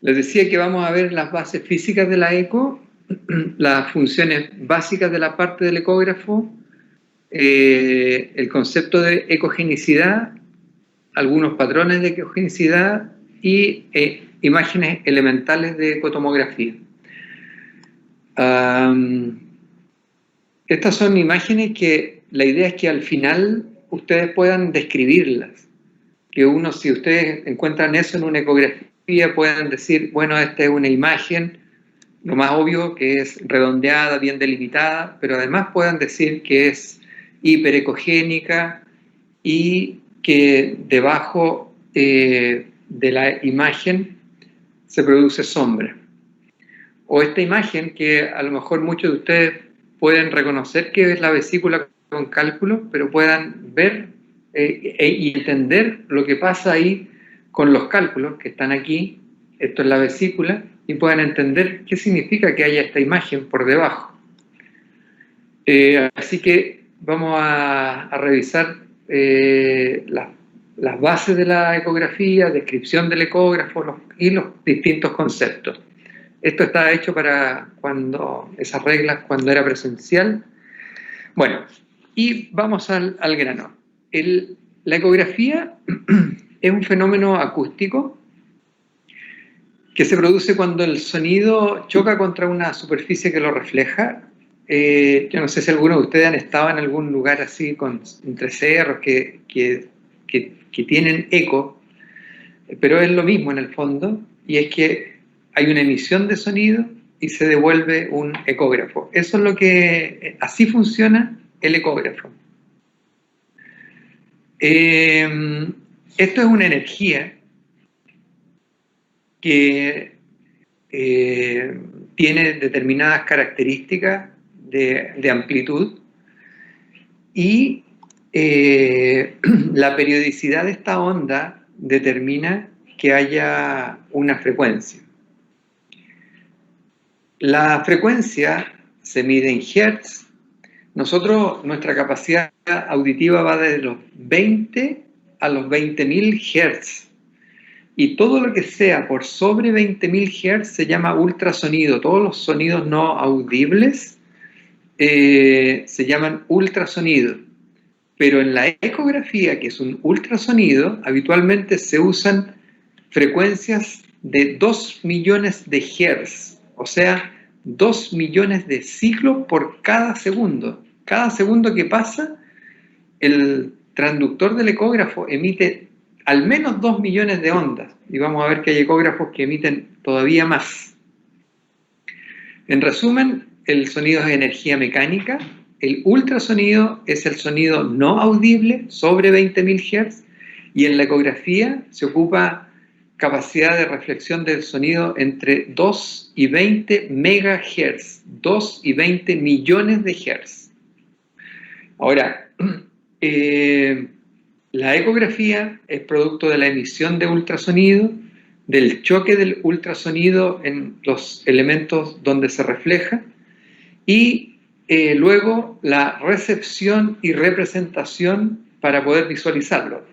Les decía que vamos a ver las bases físicas de la eco, las funciones básicas de la parte del ecógrafo, el concepto de ecogenicidad, algunos patrones de ecogenicidad y imágenes elementales de ecotomografía. Estas son imágenes que la idea es que al final ustedes puedan describirlas, que uno, si ustedes encuentran eso en una ecografía, puedan decir, bueno, esta es una imagen, lo más obvio que es redondeada, bien delimitada, pero además puedan decir que es hiperecogénica y que debajo de la imagen se produce sombra. O esta imagen que a lo mejor muchos de ustedes pueden reconocer que es la vesícula con cálculo, pero puedan ver y entender lo que pasa ahí con los cálculos que están aquí. Esto es la vesícula, y puedan entender qué significa que haya esta imagen por debajo. Así que vamos a revisar las bases de la ecografía, descripción del ecógrafo y los distintos conceptos. Esto está hecho para esas reglas cuando era presencial. Bueno, y vamos al grano. La ecografía es un fenómeno acústico que se produce cuando el sonido choca contra una superficie que lo refleja. Yo no sé si algunos de ustedes han estado en algún lugar así entre cerros que tienen eco, pero es lo mismo en el fondo, y es que hay una emisión de sonido y se devuelve un ecógrafo. Eso es así funciona el ecógrafo. Esto es una energía que tiene determinadas características de amplitud, y la periodicidad de esta onda determina que haya una frecuencia. La frecuencia se mide en hertz. Nuestra capacidad auditiva va desde los 20 a los 20.000 hertz. Y todo lo que sea por sobre 20.000 Hz se llama ultrasonido. Todos los sonidos no audibles se llaman ultrasonido. Pero en la ecografía, que es un ultrasonido, habitualmente se usan frecuencias de 2 millones de Hz. O sea, 2 millones de ciclos por cada segundo. Cada segundo que pasa, el transductor del ecógrafo emite al menos 2 millones de ondas, y vamos a ver que hay ecógrafos que emiten todavía más. En resumen, el sonido es energía mecánica, el ultrasonido es el sonido no audible sobre 20.000 Hz, y en la ecografía se ocupa capacidad de reflexión del sonido entre 2 y 20 megahertz, 2 y 20 millones de Hz. Ahora, la ecografía es producto de la emisión de ultrasonido, del choque del ultrasonido en los elementos donde se refleja, y luego la recepción y representación para poder visualizarlo.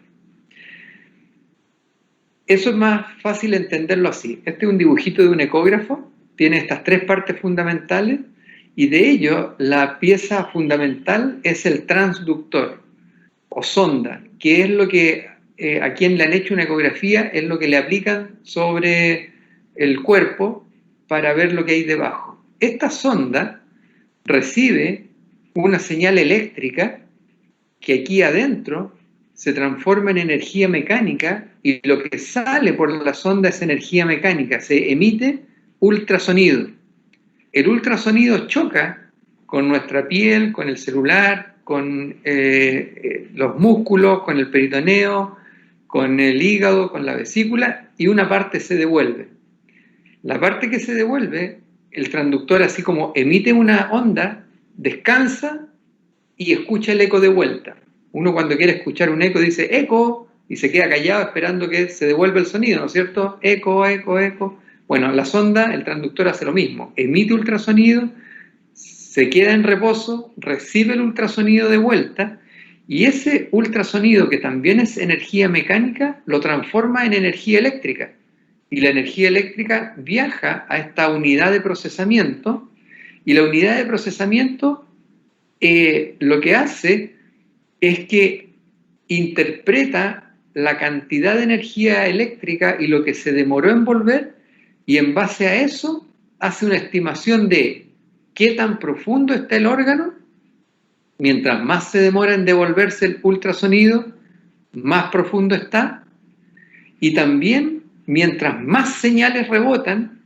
Eso es más fácil entenderlo así. Este es un dibujito de un ecógrafo, tiene estas tres partes fundamentales, y de ello la pieza fundamental es el transductor o sonda, que es lo que a quien le han hecho una ecografía es lo que le aplican sobre el cuerpo para ver lo que hay debajo. Esta sonda recibe una señal eléctrica que aquí adentro se transforma en energía mecánica, y lo que sale por la sonda es energía mecánica, se emite ultrasonido. El ultrasonido choca con nuestra piel, con el celular, con los músculos, con el peritoneo, con el hígado, con la vesícula, y una parte se devuelve. La parte que se devuelve, el transductor, así como emite una onda, descansa y escucha el eco de vuelta. Uno cuando quiere escuchar un eco dice eco y se queda callado esperando que se devuelva el sonido, ¿no es cierto? Eco, eco, eco. Bueno, la sonda, el transductor hace lo mismo, emite ultrasonido, se queda en reposo, recibe el ultrasonido de vuelta, y ese ultrasonido, que también es energía mecánica, lo transforma en energía eléctrica y la energía eléctrica viaja a esta unidad de procesamiento, y la unidad de procesamiento lo que hace es que interpreta la cantidad de energía eléctrica y lo que se demoró en volver, y en base a eso hace una estimación de qué tan profundo está el órgano. Mientras más se demora en devolverse el ultrasonido, más profundo está, y también mientras más señales rebotan,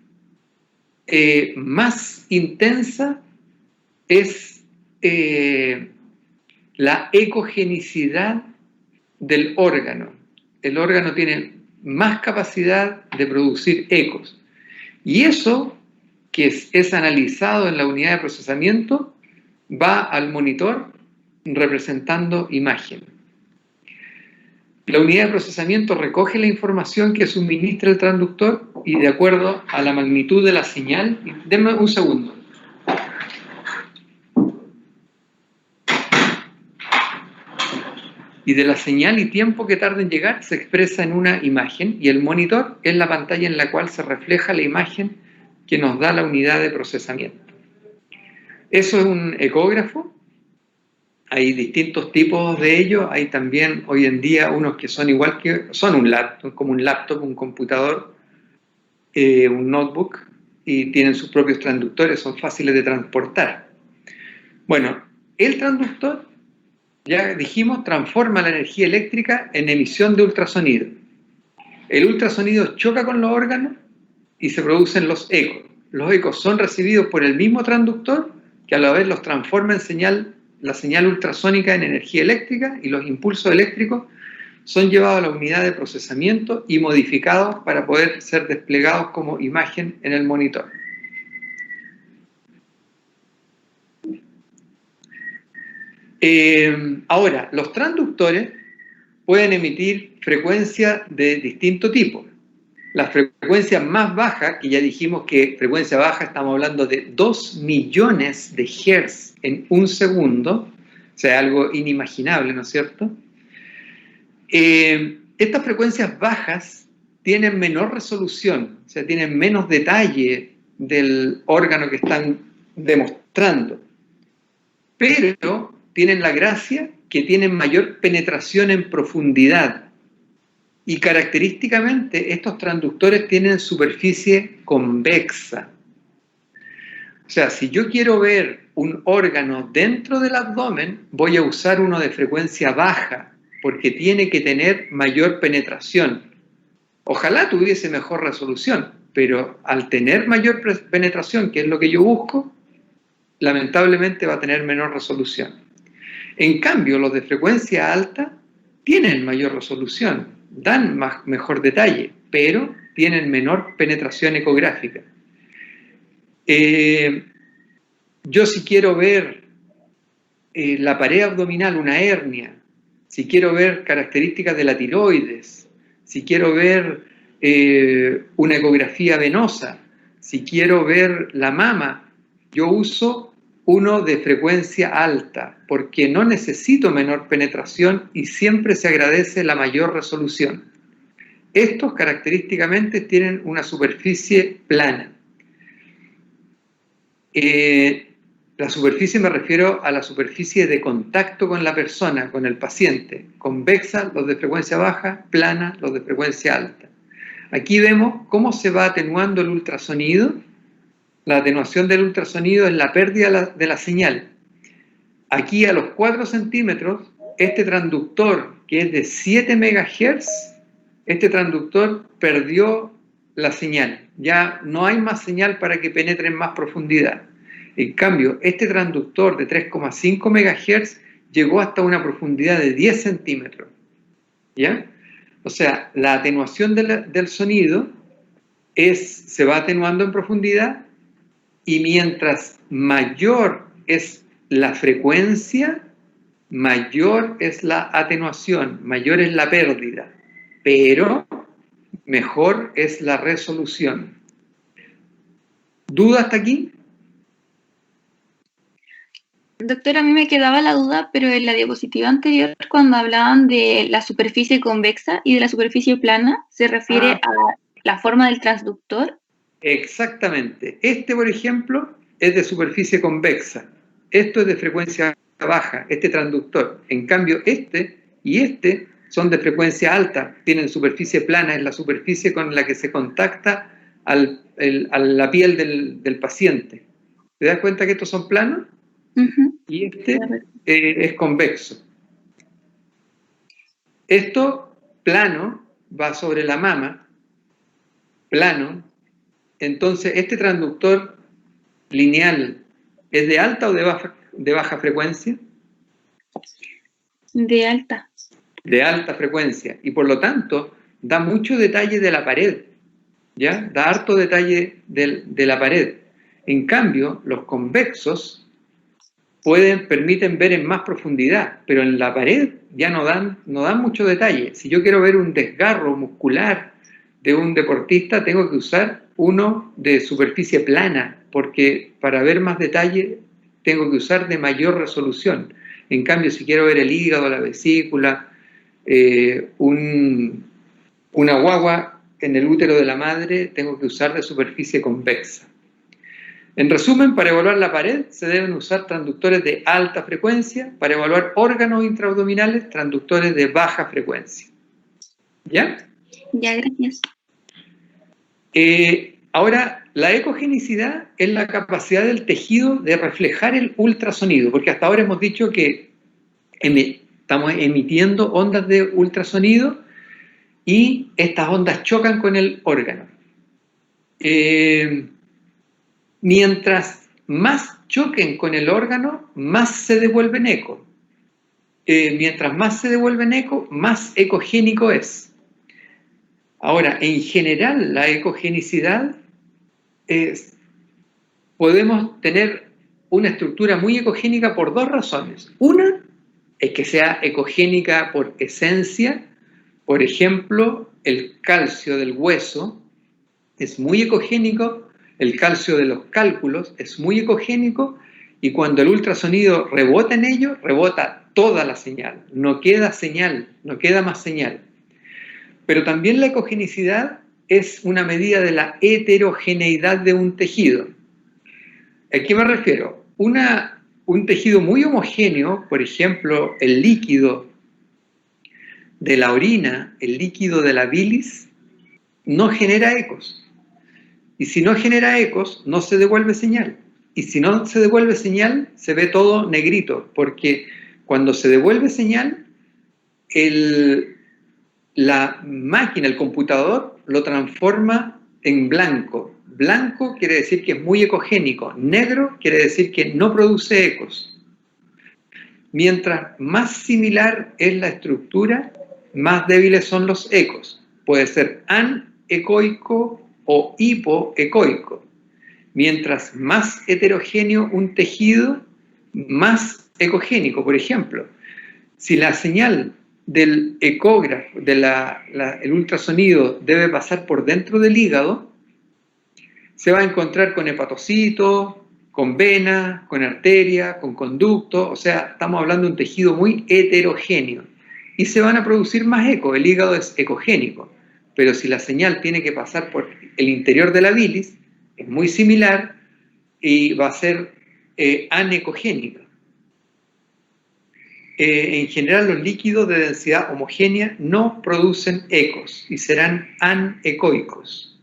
más intensa es la ecogenicidad del órgano. El órgano tiene más capacidad de producir ecos. Y eso, que es analizado en la unidad de procesamiento, va al monitor representando imagen. La unidad de procesamiento recoge la información que suministra el transductor y de acuerdo a la magnitud de la señal, denme un segundo. Y de la señal y tiempo que tarda en llegar se expresa en una imagen, y el monitor es la pantalla en la cual se refleja la imagen que nos da la unidad de procesamiento. Eso es un ecógrafo. Hay distintos tipos de ellos. Hay también hoy en día unos que son igual que, son un laptop, como un laptop, un computador, un notebook, y tienen sus propios transductores, son fáciles de transportar. Bueno, el transductor, ya dijimos, transforma la energía eléctrica en emisión de ultrasonido. El ultrasonido choca con los órganos y se producen los ecos. Los ecos son recibidos por el mismo transductor, que a la vez los transforma en la señal ultrasónica en energía eléctrica, y los impulsos eléctricos son llevados a la unidad de procesamiento y modificados para poder ser desplegados como imagen en el monitor. Ahora, los transductores pueden emitir frecuencias de distinto tipo. Las frecuencias más bajas, que ya dijimos que frecuencia baja estamos hablando de 2 millones de hertz en un segundo, o sea, algo inimaginable, ¿no es cierto? Estas frecuencias bajas tienen menor resolución, o sea, tienen menos detalle del órgano que están demostrando, pero tienen la gracia que tienen mayor penetración en profundidad. Y característicamente estos transductores tienen superficie convexa. O sea, si yo quiero ver un órgano dentro del abdomen, voy a usar uno de frecuencia baja, porque tiene que tener mayor penetración. Ojalá tuviese mejor resolución, pero al tener mayor penetración, que es lo que yo busco, lamentablemente va a tener menor resolución. En cambio, los de frecuencia alta tienen mayor resolución, dan mejor detalle, pero tienen menor penetración ecográfica. Yo si quiero ver la pared abdominal, una hernia, si quiero ver características de la tiroides, si quiero ver una ecografía venosa, si quiero ver la mama, yo uso uno de frecuencia alta, porque no necesito menor penetración y siempre se agradece la mayor resolución. Estos característicamente tienen una superficie plana. La superficie me refiero a la superficie de contacto con la persona, con el paciente. Convexa, los de frecuencia baja; plana, los de frecuencia alta. Aquí vemos cómo se va atenuando el ultrasonido. La atenuación del ultrasonido es la pérdida de la señal. Aquí a los 4 centímetros, este transductor, que es de 7 MHz, este transductor perdió la señal. Ya no hay más señal para que penetre en más profundidad. En cambio, este transductor de 3,5 MHz llegó hasta una profundidad de 10 centímetros. ¿Ya? O sea, la atenuación del sonido se va atenuando en profundidad, y mientras mayor es la frecuencia, mayor es la atenuación, mayor es la pérdida, pero mejor es la resolución. ¿Duda hasta aquí? Doctor, a mí me quedaba la duda, pero en la diapositiva anterior, cuando hablaban de la superficie convexa y de la superficie plana, ¿se refiere a La forma del transductor. Exactamente. Este, por ejemplo, es de superficie convexa. Esto es de frecuencia baja, este transductor. En cambio, este y este son de frecuencia alta, tienen superficie plana, es la superficie con la que se contacta a la piel del paciente. ¿Te das cuenta que estos son planos? Y este es convexo. Esto plano va sobre la mama, plano. Entonces, este transductor lineal es de alta o de baja frecuencia? De alta. De alta frecuencia. Y por lo tanto, da mucho detalle de la pared. ¿Ya? Da harto detalle de la pared. En cambio, los convexos permiten ver en más profundidad, pero en la pared ya no dan mucho detalle. Si yo quiero ver un desgarro muscular de un deportista, tengo que usar uno de superficie plana, porque para ver más detalle tengo que usar de mayor resolución. En cambio, si quiero ver el hígado, la vesícula, una guagua en el útero de la madre, tengo que usar de superficie convexa. En resumen, para evaluar la pared se deben usar transductores de alta frecuencia, para evaluar órganos intraabdominales, transductores de baja frecuencia. ¿Ya? Ya, gracias. Ahora, la ecogenicidad es la capacidad del tejido de reflejar el ultrasonido, porque hasta ahora hemos dicho que estamos emitiendo ondas de ultrasonido y estas ondas chocan con el órgano. Mientras más choquen con el órgano, más se devuelven eco. Mientras más se devuelven eco, más ecogénico es. Ahora, en general, la ecogenicidad podemos tener una estructura muy ecogénica por dos razones. Una es que sea ecogénica por esencia. Por ejemplo, el calcio del hueso es muy ecogénico, el calcio de los cálculos es muy ecogénico, y cuando el ultrasonido rebota en ello, rebota toda la señal, no queda señal, no queda más señal. Pero también la ecogenicidad es una medida de la heterogeneidad de un tejido. ¿A qué me refiero? Un tejido muy homogéneo, por ejemplo, el líquido de la orina, el líquido de la bilis, no genera ecos. Y si no genera ecos, no se devuelve señal. Y si no se devuelve señal, se ve todo negrito, porque cuando se devuelve señal, la máquina, el computador, lo transforma en blanco. Blanco quiere decir que es muy ecogénico. Negro quiere decir que no produce ecos. Mientras más similar es la estructura, más débiles son los ecos. Puede ser anecoico o hipoecoico. Mientras más heterogéneo un tejido, más ecogénico. Por ejemplo, si la señal del ecógrafo, el ultrasonido, debe pasar por dentro del hígado, se va a encontrar con hepatocito, con vena, con arteria, con conducto. O sea, estamos hablando de un tejido muy heterogéneo. Y se van a producir más ecos. El hígado es ecogénico. Pero si la señal tiene que pasar por el interior de la bilis, es muy similar y va a ser anecogénica. En general, los líquidos de densidad homogénea no producen ecos y serán anecoicos.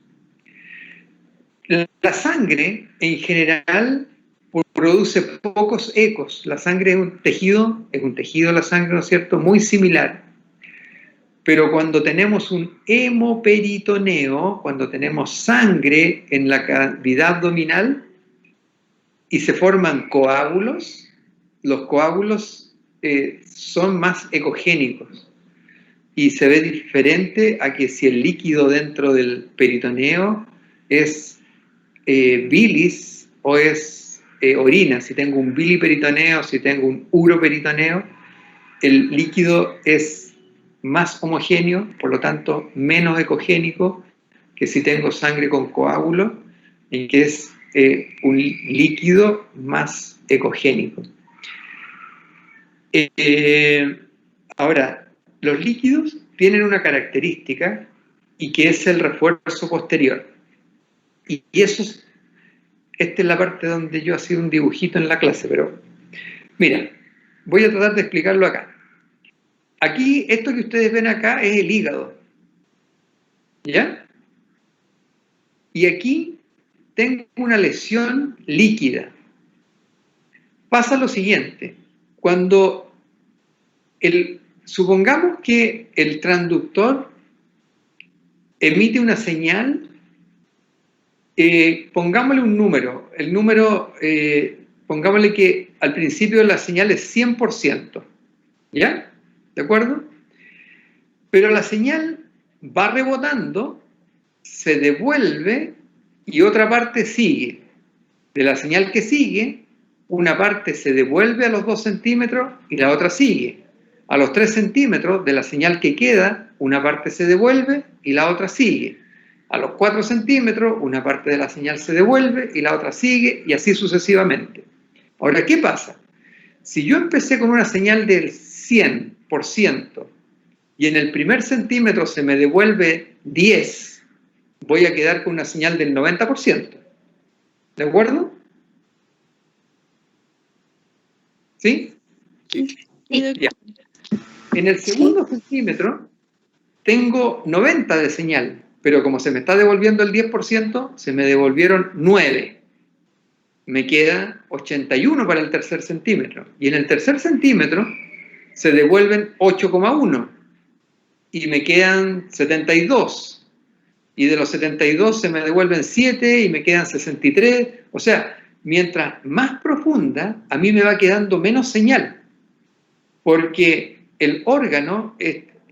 La sangre, en general, produce pocos ecos. La sangre es un tejido la sangre, ¿no es cierto?, muy similar. Pero cuando tenemos un hemoperitoneo, cuando tenemos sangre en la cavidad abdominal y se forman coágulos, los coágulos son más ecogénicos y se ve diferente a que si el líquido dentro del peritoneo es bilis o es orina. Si tengo un biliperitoneo, si tengo un uroperitoneo, el líquido es más homogéneo, por lo tanto menos ecogénico que si tengo sangre con coágulo, y que es un líquido más ecogénico. Ahora, los líquidos tienen una característica y que es el refuerzo posterior. Y eso esta es la parte donde yo hacía un dibujito en la clase, pero mira, voy a tratar de explicarlo acá. Aquí, esto que ustedes ven acá es el hígado, ¿ya? Y aquí tengo una lesión líquida. Pasa lo siguiente, cuando supongamos que el transductor emite una señal, pongámosle un número, el número, pongámosle que al principio la señal es 100%, ¿ya? ¿De acuerdo? Pero la señal va rebotando, se devuelve y otra parte sigue. De la señal que sigue, una parte se devuelve a los 2 centímetros y la otra sigue. A los 3 centímetros de la señal que queda, una parte se devuelve y la otra sigue. A los 4 centímetros, una parte de la señal se devuelve y la otra sigue, y así sucesivamente. Ahora, ¿qué pasa? Si yo empecé con una señal del 100% y en el primer centímetro se me devuelve 10, voy a quedar con una señal del 90%. ¿De acuerdo? ¿Sí? Sí. Ya. En el segundo centímetro tengo 90 de señal, pero como se me está devolviendo el 10%, se me devolvieron 9. Me queda 81 para el tercer centímetro. Y en el tercer centímetro se devuelven 8,1 y me quedan 72. Y de los 72 se me devuelven 7 y me quedan 63. O sea, mientras más profunda, a mí me va quedando menos señal, porque el órgano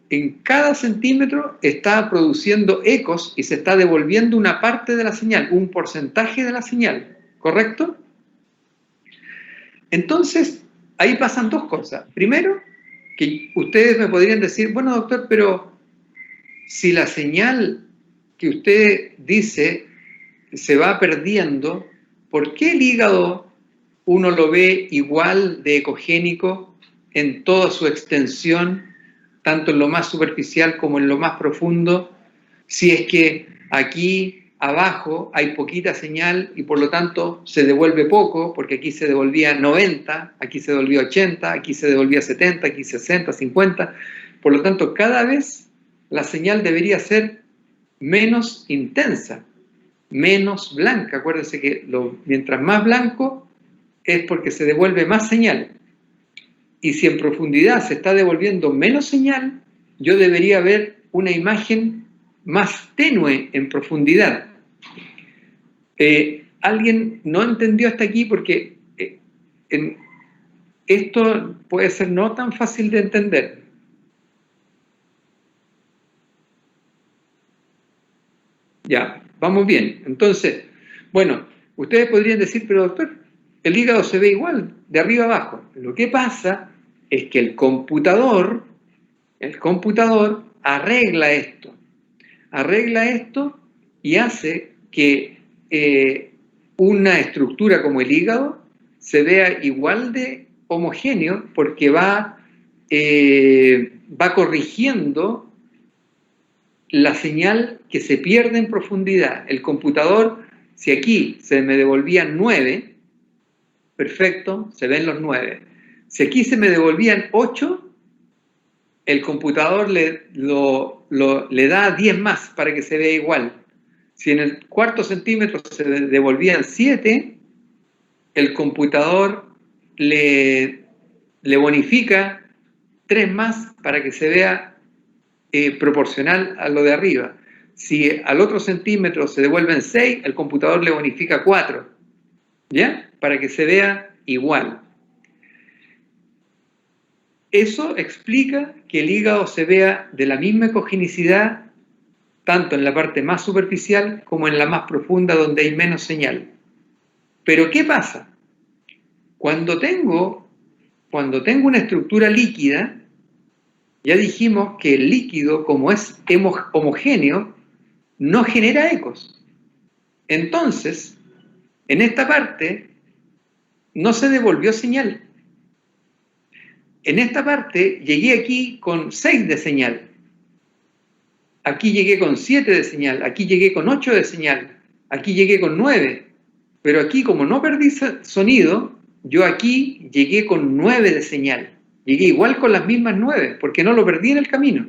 en cada centímetro está produciendo ecos y se está devolviendo una parte de la señal, un porcentaje de la señal, ¿correcto? Entonces, ahí pasan dos cosas. Primero, que ustedes me podrían decir, bueno, doctor, pero si la señal que usted dice se va perdiendo, ¿por qué el hígado uno lo ve igual de ecogénico en toda su extensión, tanto en lo más superficial como en lo más profundo, si es que aquí abajo hay poquita señal y por lo tanto se devuelve poco, porque aquí se devolvía 90, aquí se devolvía 80, aquí se devolvía 70, aquí 60, 50, por lo tanto cada vez la señal debería ser menos intensa, menos blanca. Acuérdense que mientras más blanco es porque se devuelve más señal. Y si en profundidad se está devolviendo menos señal, yo debería ver una imagen más tenue en profundidad. ¿Alguien no entendió hasta aquí? Porque esto puede ser no tan fácil de entender. Ya, vamos bien. Entonces, bueno, ustedes podrían decir, pero doctor, el hígado se ve igual, de arriba abajo. Lo que pasa es que el computador arregla esto y hace que una estructura como el hígado se vea igual de homogéneo porque va corrigiendo la señal que se pierde en profundidad. El computador, si aquí se me devolvían 9, perfecto, se ven los 9. Si aquí se me devolvían 8, el computador le da 10 más para que se vea igual. Si en el cuarto centímetro se devolvían 7, el computador le bonifica 3 más para que se vea proporcional a lo de arriba. Si al otro centímetro se devuelven 6, el computador le bonifica 4, ¿ya? Para que se vea igual. Eso explica que el hígado se vea de la misma ecogenicidad, tanto en la parte más superficial como en la más profunda, donde hay menos señal. Pero ¿qué pasa? Cuando tengo una estructura líquida, ya dijimos que el líquido, como es homogéneo, no genera ecos. Entonces, en esta parte no se devolvió señal. En esta parte llegué aquí con 6 de señal. aquí llegué con 7 de señal, aquí llegué con 8 de señal, aquí llegué con 9, pero aquí como no perdí sonido, yo aquí llegué con 9 de señal, llegué igual con las mismas 9, porque no lo perdí en el camino,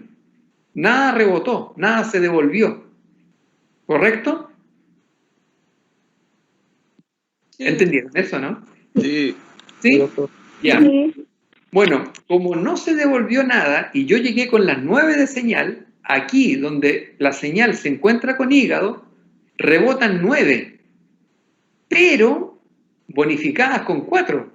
nada rebotó, nada se devolvió, ¿correcto? ¿Entendieron eso, no? Sí. ¿Sí? Doctor. Ya. Bueno, como no se devolvió nada y yo llegué con las 9 de señal, aquí donde la señal se encuentra con hígado, rebotan 9, pero bonificadas con 4.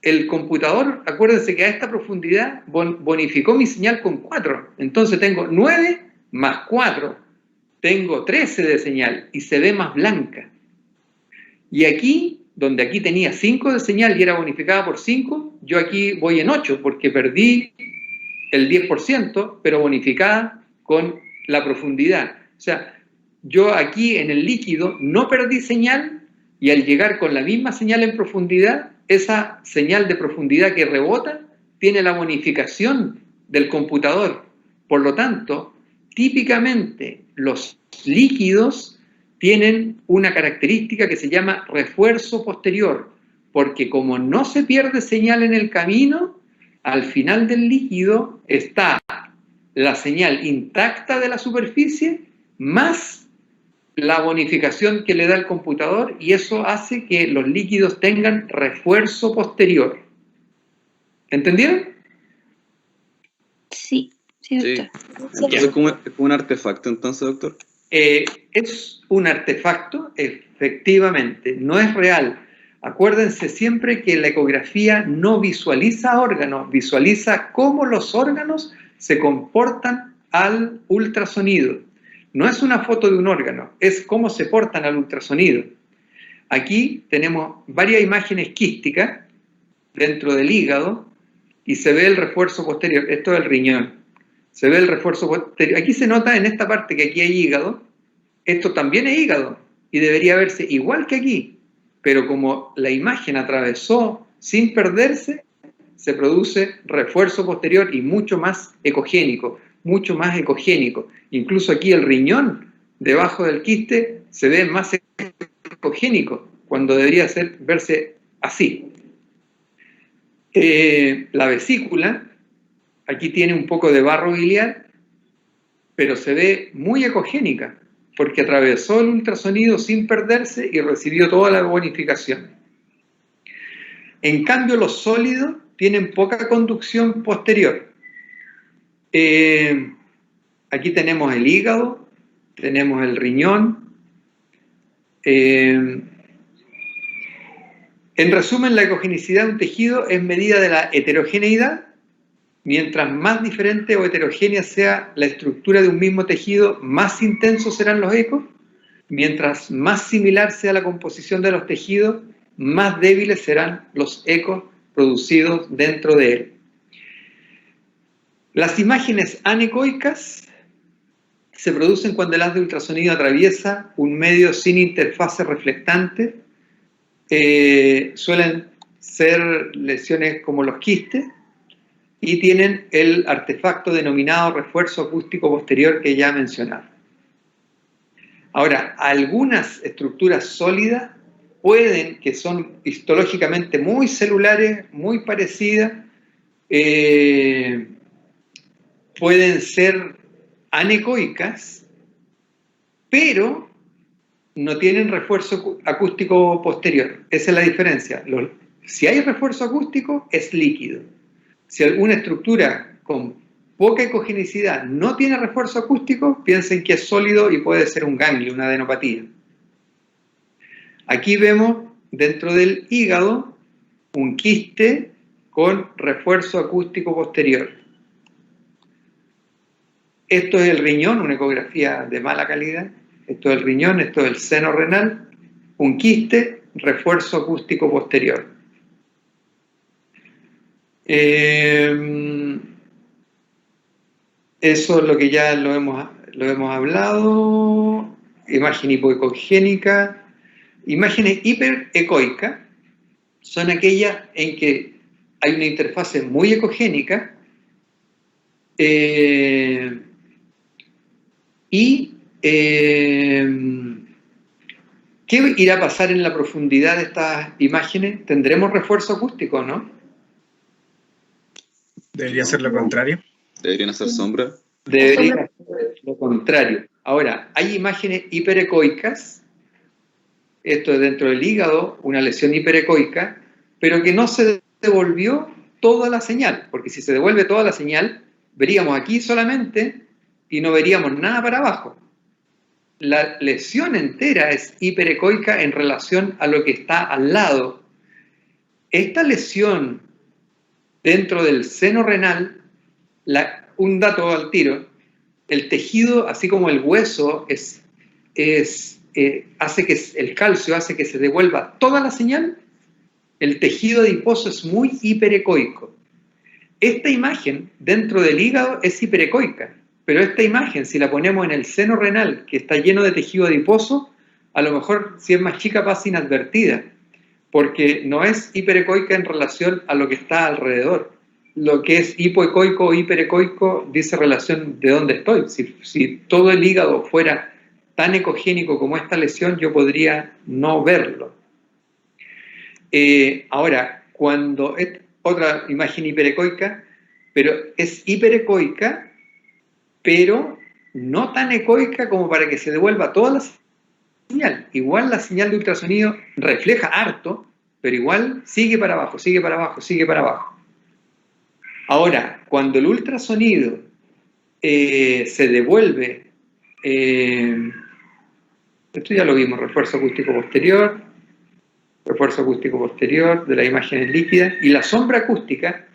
El computador, acuérdense que a esta profundidad bonificó mi señal con 4. Entonces tengo 9 más 4. Tengo 13 de señal y se ve más blanca. Y aquí, donde aquí tenía 5 de señal y era bonificada por 5, yo aquí voy en 8 porque perdí el 10%, pero bonificada con la profundidad. O sea, yo aquí en el líquido no perdí señal y al llegar con la misma señal en profundidad, esa señal de profundidad que rebota tiene la bonificación del computador. Por lo tanto, típicamente los líquidos tienen una característica que se llama refuerzo posterior, porque como no se pierde señal en el camino, al final del líquido está la señal intacta de la superficie más la bonificación que le da el computador, y eso hace que los líquidos tengan refuerzo posterior. ¿Entendieron? Sí, doctor. Entonces es como un artefacto, entonces, doctor. Es un artefacto, efectivamente, no es real. Acuérdense siempre que la ecografía no visualiza órganos, visualiza cómo los órganos se comportan al ultrasonido. No es una foto de un órgano, es cómo se portan al ultrasonido. Aquí tenemos varias imágenes quísticas dentro del hígado y se ve el refuerzo posterior. Esto es el riñón. Se ve el refuerzo posterior. Aquí se nota en esta parte que aquí hay hígado. Esto también es hígado y debería verse igual que aquí. Pero como la imagen atravesó sin perderse, se produce refuerzo posterior y mucho más ecogénico, mucho más ecogénico. Incluso aquí el riñón debajo del quiste se ve más ecogénico cuando debería verse así. La vesícula, aquí tiene un poco de barro biliar, pero se ve muy ecogénica, porque atravesó el ultrasonido sin perderse y recibió toda la bonificación. En cambio, los sólidos tienen poca conducción posterior. Aquí tenemos el hígado, tenemos el riñón. En resumen, la ecogenicidad de un tejido es medida de la heterogeneidad. Mientras más diferente o heterogénea sea la estructura de un mismo tejido, más intensos serán los ecos. Mientras más similar sea la composición de los tejidos, más débiles serán los ecos producidos dentro de él. Las imágenes anecoicas se producen cuando el haz de ultrasonido atraviesa un medio sin interfase reflectante. Suelen ser lesiones como los quistes y tienen el artefacto denominado refuerzo acústico posterior que ya mencionaba. Ahora, algunas estructuras sólidas pueden, que son histológicamente muy celulares, muy parecidas, pueden ser anecoicas, pero no tienen refuerzo acústico posterior. Esa es la diferencia. Si hay refuerzo acústico, es líquido. Si alguna estructura con poca ecogenicidad no tiene refuerzo acústico, piensen que es sólido y puede ser un ganglio, una adenopatía. Aquí vemos dentro del hígado un quiste con refuerzo acústico posterior. Esto es el riñón, una ecografía de mala calidad. Esto es el riñón, esto es el seno renal, un quiste, refuerzo acústico posterior. Eso es lo que ya lo hemos hablado. Imagen hipoecogénica. Imágenes hiperecoicas son aquellas en que hay una interfase muy ecogénica, ¿Y qué irá a pasar en la profundidad de estas imágenes? ¿Tendremos refuerzo acústico, no? Debería ser lo contrario. Deberían hacer sombra. Debería ser lo contrario. Ahora, hay imágenes hiperecoicas, esto es dentro del hígado, una lesión hiperecoica, pero que no se devolvió toda la señal, porque si se devuelve toda la señal, veríamos aquí solamente y no veríamos nada para abajo. La lesión entera es hiperecoica en relación a lo que está al lado. Esta lesión dentro del seno renal, un dato al tiro, el tejido, así como el hueso, hace que el calcio hace que se devuelva toda la señal. El tejido adiposo es muy hiperecoico. Esta imagen dentro del hígado es hiperecoica, pero esta imagen, si la ponemos en el seno renal, que está lleno de tejido adiposo, a lo mejor, si es más chica, pasa inadvertida, porque no es hiperecoica en relación a lo que está alrededor. Lo que es hipoecoico o hiperecoico dice relación de dónde estoy. Si todo el hígado fuera tan ecogénico como esta lesión, yo podría no verlo. Ahora, cuando es otra imagen hiperecoica, pero es hiperecoica, pero no tan ecoica como para que se devuelva toda la señal. Igual la señal de ultrasonido refleja harto, pero igual sigue para abajo, sigue para abajo, sigue para abajo. Ahora, cuando el ultrasonido se devuelve, esto ya lo vimos, refuerzo acústico posterior de la imagen líquida, y la sombra acústica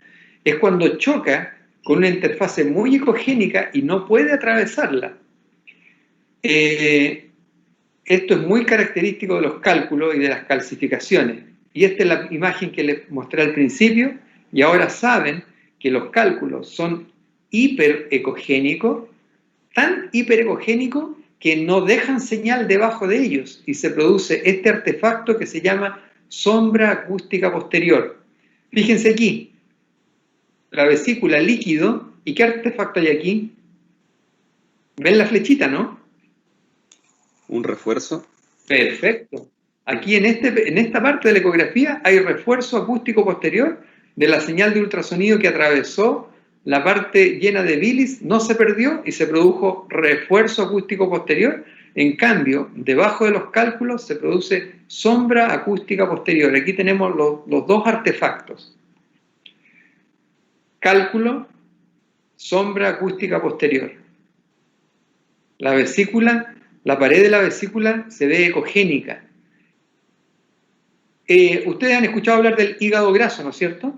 es cuando choca con una interfase muy ecogénica y no puede atravesarla. Esto es muy característico de los cálculos y de las calcificaciones. Y esta es la imagen que les mostré al principio, y ahora saben que los cálculos son hiperecogénicos, tan hiperecogénicos que no dejan señal debajo de ellos, y se produce este artefacto que se llama sombra acústica posterior. Fíjense aquí, la vesícula líquido, ¿y qué artefacto hay aquí? ¿Ven la flechita, no? Un refuerzo. Perfecto. Aquí en esta parte de la ecografía hay refuerzo acústico posterior de la señal de ultrasonido que atravesó la parte llena de bilis, no se perdió y se produjo refuerzo acústico posterior. En cambio, debajo de los cálculos se produce sombra acústica posterior. Aquí tenemos los dos artefactos. Cálculo, sombra acústica posterior. La vesícula, la pared de la vesícula se ve ecogénica. Ustedes han escuchado hablar del hígado graso, ¿no es cierto?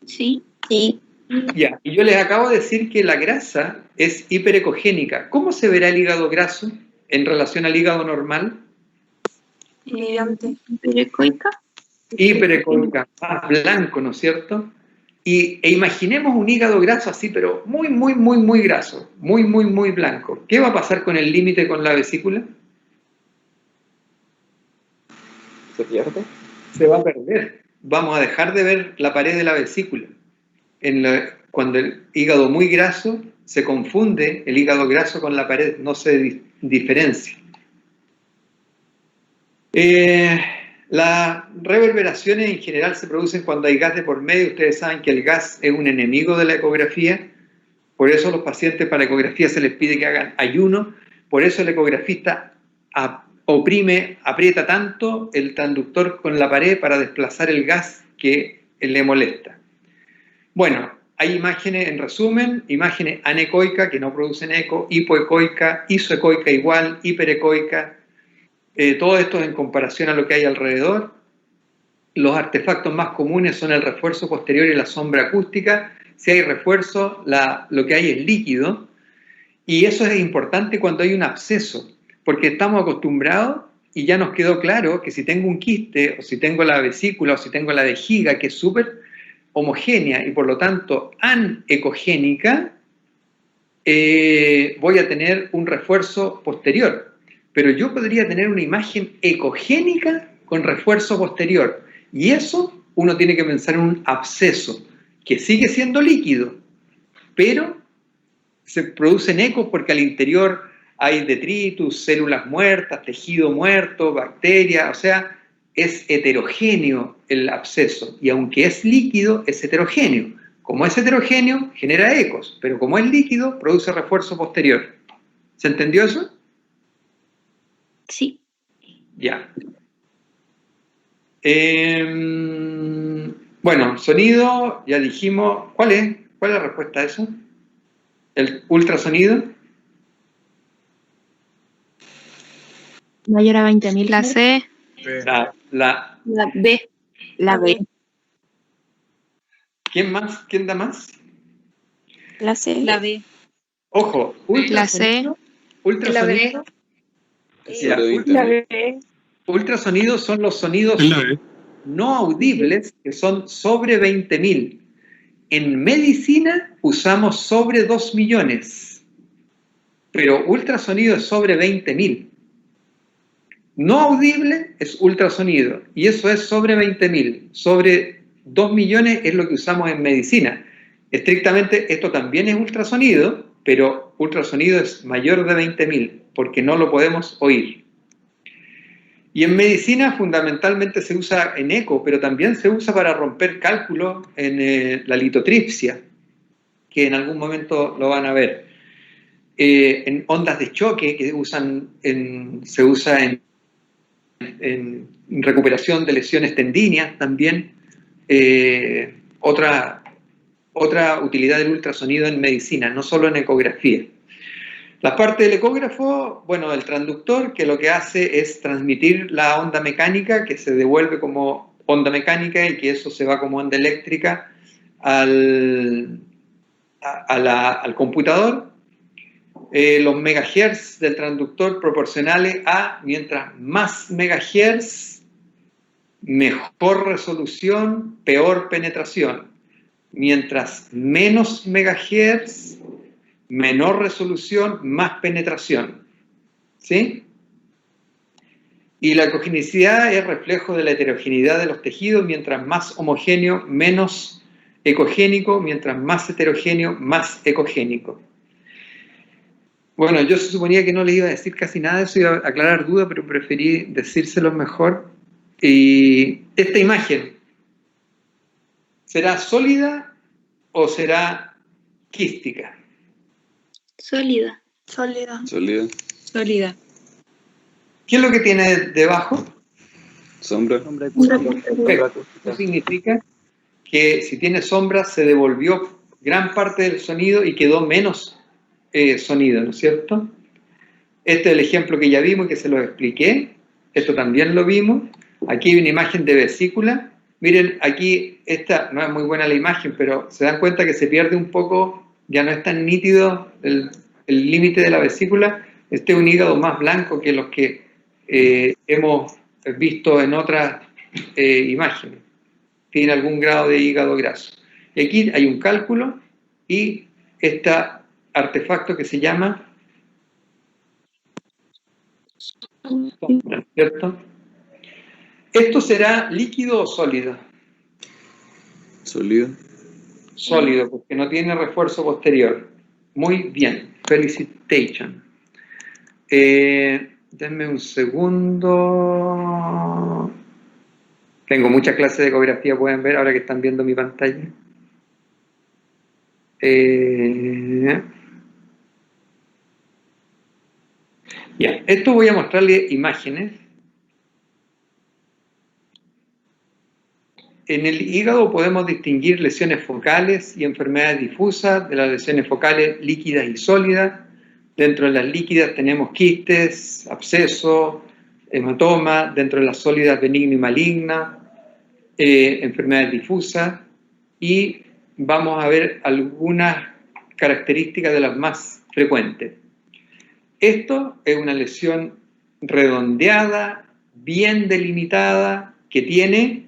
Sí. Ya, y yo les acabo de decir que la grasa es hiperecogénica. ¿Cómo se verá el hígado graso en relación al hígado normal? Hiperecoica. Hiperecoica, más blanco, ¿no es cierto? E imaginemos un hígado graso así, pero muy, muy, muy, muy graso, muy, muy, muy blanco. ¿Qué va a pasar con el límite con la vesícula? ¿Se pierde? Se va a perder. Vamos a dejar de ver la pared de la vesícula. Cuando el hígado muy graso se confunde el hígado graso con la pared, no se diferencia. Las reverberaciones en general se producen cuando hay gas de por medio. Ustedes saben que el gas es un enemigo de la ecografía, por eso a los pacientes para ecografía se les pide que hagan ayuno, por eso el ecografista aprieta tanto el transductor con la pared para desplazar el gas que le molesta. Bueno, hay imágenes, en resumen, imágenes anecoicas que no producen eco, hipoecoica, isoecoica igual, hiperecoica, todo esto en comparación a lo que hay alrededor. Los artefactos más comunes son el refuerzo posterior y la sombra acústica. Si hay refuerzo, lo que hay es líquido, y eso es importante cuando hay un absceso, porque estamos acostumbrados y ya nos quedó claro que si tengo un quiste, o si tengo la vesícula, o si tengo la vejiga, que es súper homogénea y por lo tanto anecogénica, voy a tener un refuerzo posterior. Pero yo podría tener una imagen ecogénica con refuerzo posterior. Y eso uno tiene que pensar en un absceso, que sigue siendo líquido, pero se producen ecos porque al interior hay detritus, células muertas, tejido muerto, bacterias, o sea, es heterogéneo el absceso, y aunque es líquido, es heterogéneo. Como es heterogéneo, genera ecos, pero como es líquido, produce refuerzo posterior. ¿Se entendió eso? Sí. Ya. Bueno, sonido, ya dijimos. ¿Cuál es? ¿Cuál es la respuesta a eso? ¿El ultrasonido? Mayor a 20.000. La C. La La B. La B. ¿Quién más? ¿Quién da más? La C. La B. Ojo, La C. ultrasonido. Ya, Sobre 20.000. La B. ultrasonidos son los sonidos no audibles que son sobre 20.000. En medicina usamos sobre 2 millones, pero ultrasonido es sobre 20.000. No audible es ultrasonido, y eso es sobre 20.000. Sobre 2 millones es lo que usamos en medicina. Estrictamente, esto también es ultrasonido, pero ultrasonido es mayor de 20.000, porque no lo podemos oír. Y en medicina fundamentalmente se usa en eco, pero también se usa para romper cálculos en la litotripsia, que en algún momento lo van a ver. En ondas de choque, que se usa en recuperación de lesiones tendíneas también. Otra utilidad del ultrasonido en medicina, no solo en ecografía. La parte del ecógrafo, bueno, el transductor, que lo que hace es transmitir la onda mecánica, que se devuelve como onda mecánica y que eso se va como onda eléctrica al computador. Los megahertz del transductor proporcionales a, mientras más megahertz, mejor resolución, peor penetración. Mientras menos megahertz, menor resolución, más penetración. ¿Sí? Y la ecogenicidad es reflejo de la heterogeneidad de los tejidos. Mientras más homogéneo, menos ecogénico. Mientras más heterogéneo, más ecogénico. Bueno, yo se suponía que no le iba a decir casi nada de eso, iba a aclarar dudas, pero preferí decírselo mejor. Y esta imagen, ¿será sólida o será quística? Sólida. Sólida. Sólida. Sólida. ¿Qué es lo que tiene debajo? Sombra. Perfecto. Eso significa que si tiene sombra se devolvió gran parte del sonido y quedó menos sonido, ¿no es cierto? Este es el ejemplo que ya vimos y que se lo expliqué. Esto también lo vimos. Aquí hay una imagen de vesícula. Miren, aquí esta no es muy buena la imagen, pero se dan cuenta que se pierde un poco, ya no es tan nítido el límite de la vesícula. Este es un hígado más blanco que los que hemos visto en otras imágenes. Tiene algún grado de hígado graso. Y aquí hay un cálculo y este artefacto que se llama sombra, ¿cierto? ¿Esto será líquido o sólido? Sólido. Sólido, porque no tiene refuerzo posterior. Muy bien, felicitation. Denme un segundo. Tengo muchas clases de ecografía, pueden ver ahora que están viendo mi pantalla. Ya, esto voy a mostrarle imágenes. En el hígado podemos distinguir lesiones focales y enfermedades difusas de las lesiones focales líquidas y sólidas. Dentro de las líquidas tenemos quistes, abscesos, hematoma. Dentro de las sólidas, benigna y maligna, enfermedades difusas. Y vamos a ver algunas características de las más frecuentes. Esto es una lesión redondeada, bien delimitada, que tiene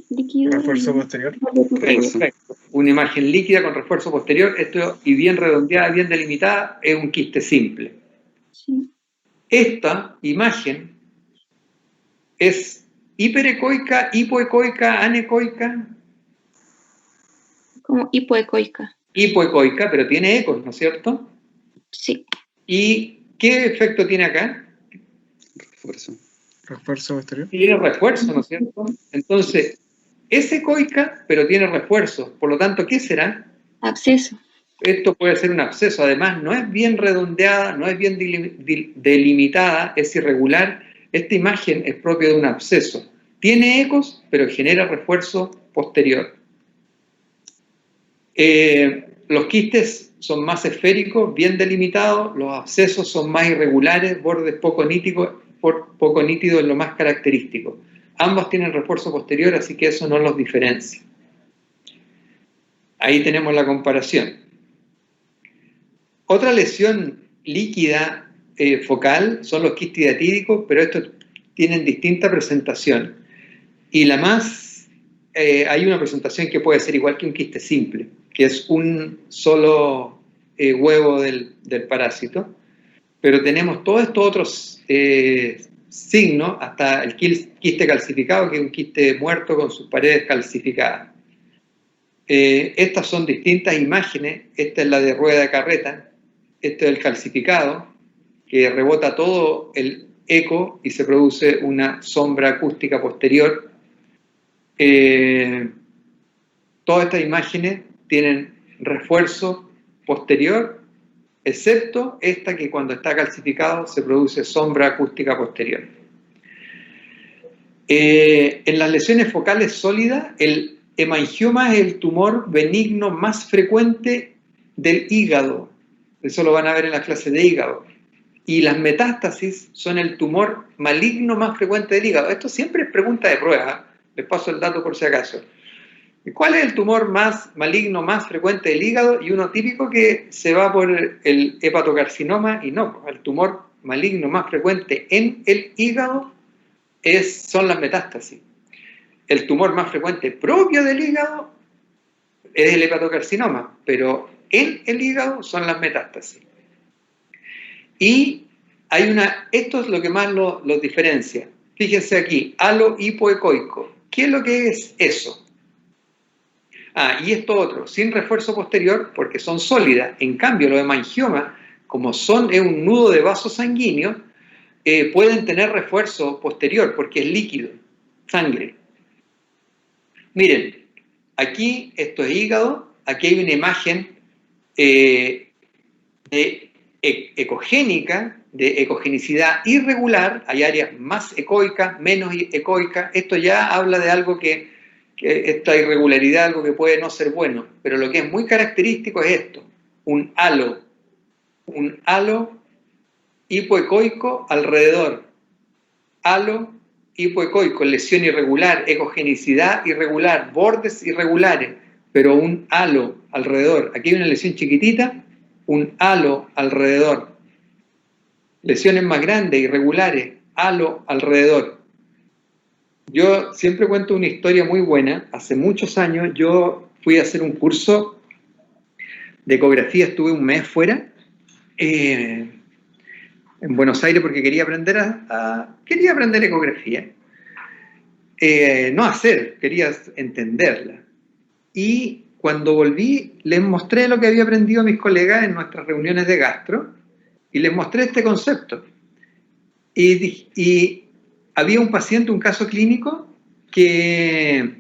Líquido. Refuerzo posterior. perfecto, una imagen líquida con refuerzo posterior, esto y bien redondeada, bien delimitada, es un quiste simple. Sí. Esta imagen es hiperecoica, hipoecoica, anecoica. Como hipoecoica. hipoecoica, pero tiene ecos, ¿no es cierto? Sí. ¿Y qué efecto tiene acá? Refuerzo. Refuerzo posterior. Tiene refuerzo, ¿no es cierto? Entonces, es ecoica, pero tiene refuerzo. Por lo tanto, ¿qué será? Absceso. Esto puede ser un absceso. Además, no es bien redondeada, no es bien delimitada, es irregular. Esta imagen es propia de un absceso. Tiene ecos, pero genera refuerzo posterior. Los quistes son más esféricos, bien delimitados. Los abscesos son más irregulares, bordes poco nítidos es lo más característico. Ambos tienen refuerzo posterior, así que eso no los diferencia. Ahí tenemos la comparación. Otra lesión líquida focal son los quistes hiatídicos, pero estos tienen distinta presentación. Y la más, hay una presentación que puede ser igual que un quiste simple, que es un solo huevo del parásito, pero tenemos todos estos otros signos, hasta el quiste calcificado, que es un quiste muerto con sus paredes calcificadas. Estas son distintas imágenes. Esta es la de rueda de carreta, este es el calcificado, que rebota todo el eco y se produce una sombra acústica posterior. Todas estas imágenes tienen refuerzo posterior, excepto esta que cuando está calcificado se produce sombra acústica posterior. En las lesiones focales sólidas, el hemangioma es el tumor benigno más frecuente del hígado. Eso lo van a ver en las clases de hígado. Y las metástasis son el tumor maligno más frecuente del hígado. Esto siempre es pregunta de prueba. Les paso el dato por si acaso. ¿Cuál es el tumor más maligno más frecuente del hígado? Y uno típico que se va por el hepatocarcinoma, y no, el tumor maligno más frecuente en el hígado son las metástasis. El tumor más frecuente propio del hígado es el hepatocarcinoma, pero en el hígado son las metástasis. Y esto es lo que más los diferencia. Fíjense aquí, halo hipoecoico. ¿Qué es lo que es eso? Y esto otro, sin refuerzo posterior, porque son sólidas. En cambio, los hemangiomas, como es un nudo de vaso sanguíneo, pueden tener refuerzo posterior, porque es líquido, sangre. Miren, aquí esto es hígado, aquí hay una imagen ecogénica, de ecogenicidad irregular. Hay áreas más ecoicas, menos ecoicas. Esto ya habla de algo que esta irregularidad, algo que puede no ser bueno, pero lo que es muy característico es esto, un halo hipoecoico alrededor, halo hipoecoico, lesión irregular, ecogenicidad irregular, bordes irregulares, pero un halo alrededor. Aquí hay una lesión chiquitita, un halo alrededor. Lesiones más grandes, irregulares, halo alrededor. Yo siempre cuento una historia muy buena. Hace muchos años yo fui a hacer un curso de ecografía, estuve un mes fuera en Buenos Aires porque quería aprender quería aprender ecografía. No hacer, quería entenderla. Y cuando volví les mostré lo que había aprendido a mis colegas en nuestras reuniones de gastro y les mostré este concepto. Y había un paciente, un caso clínico, que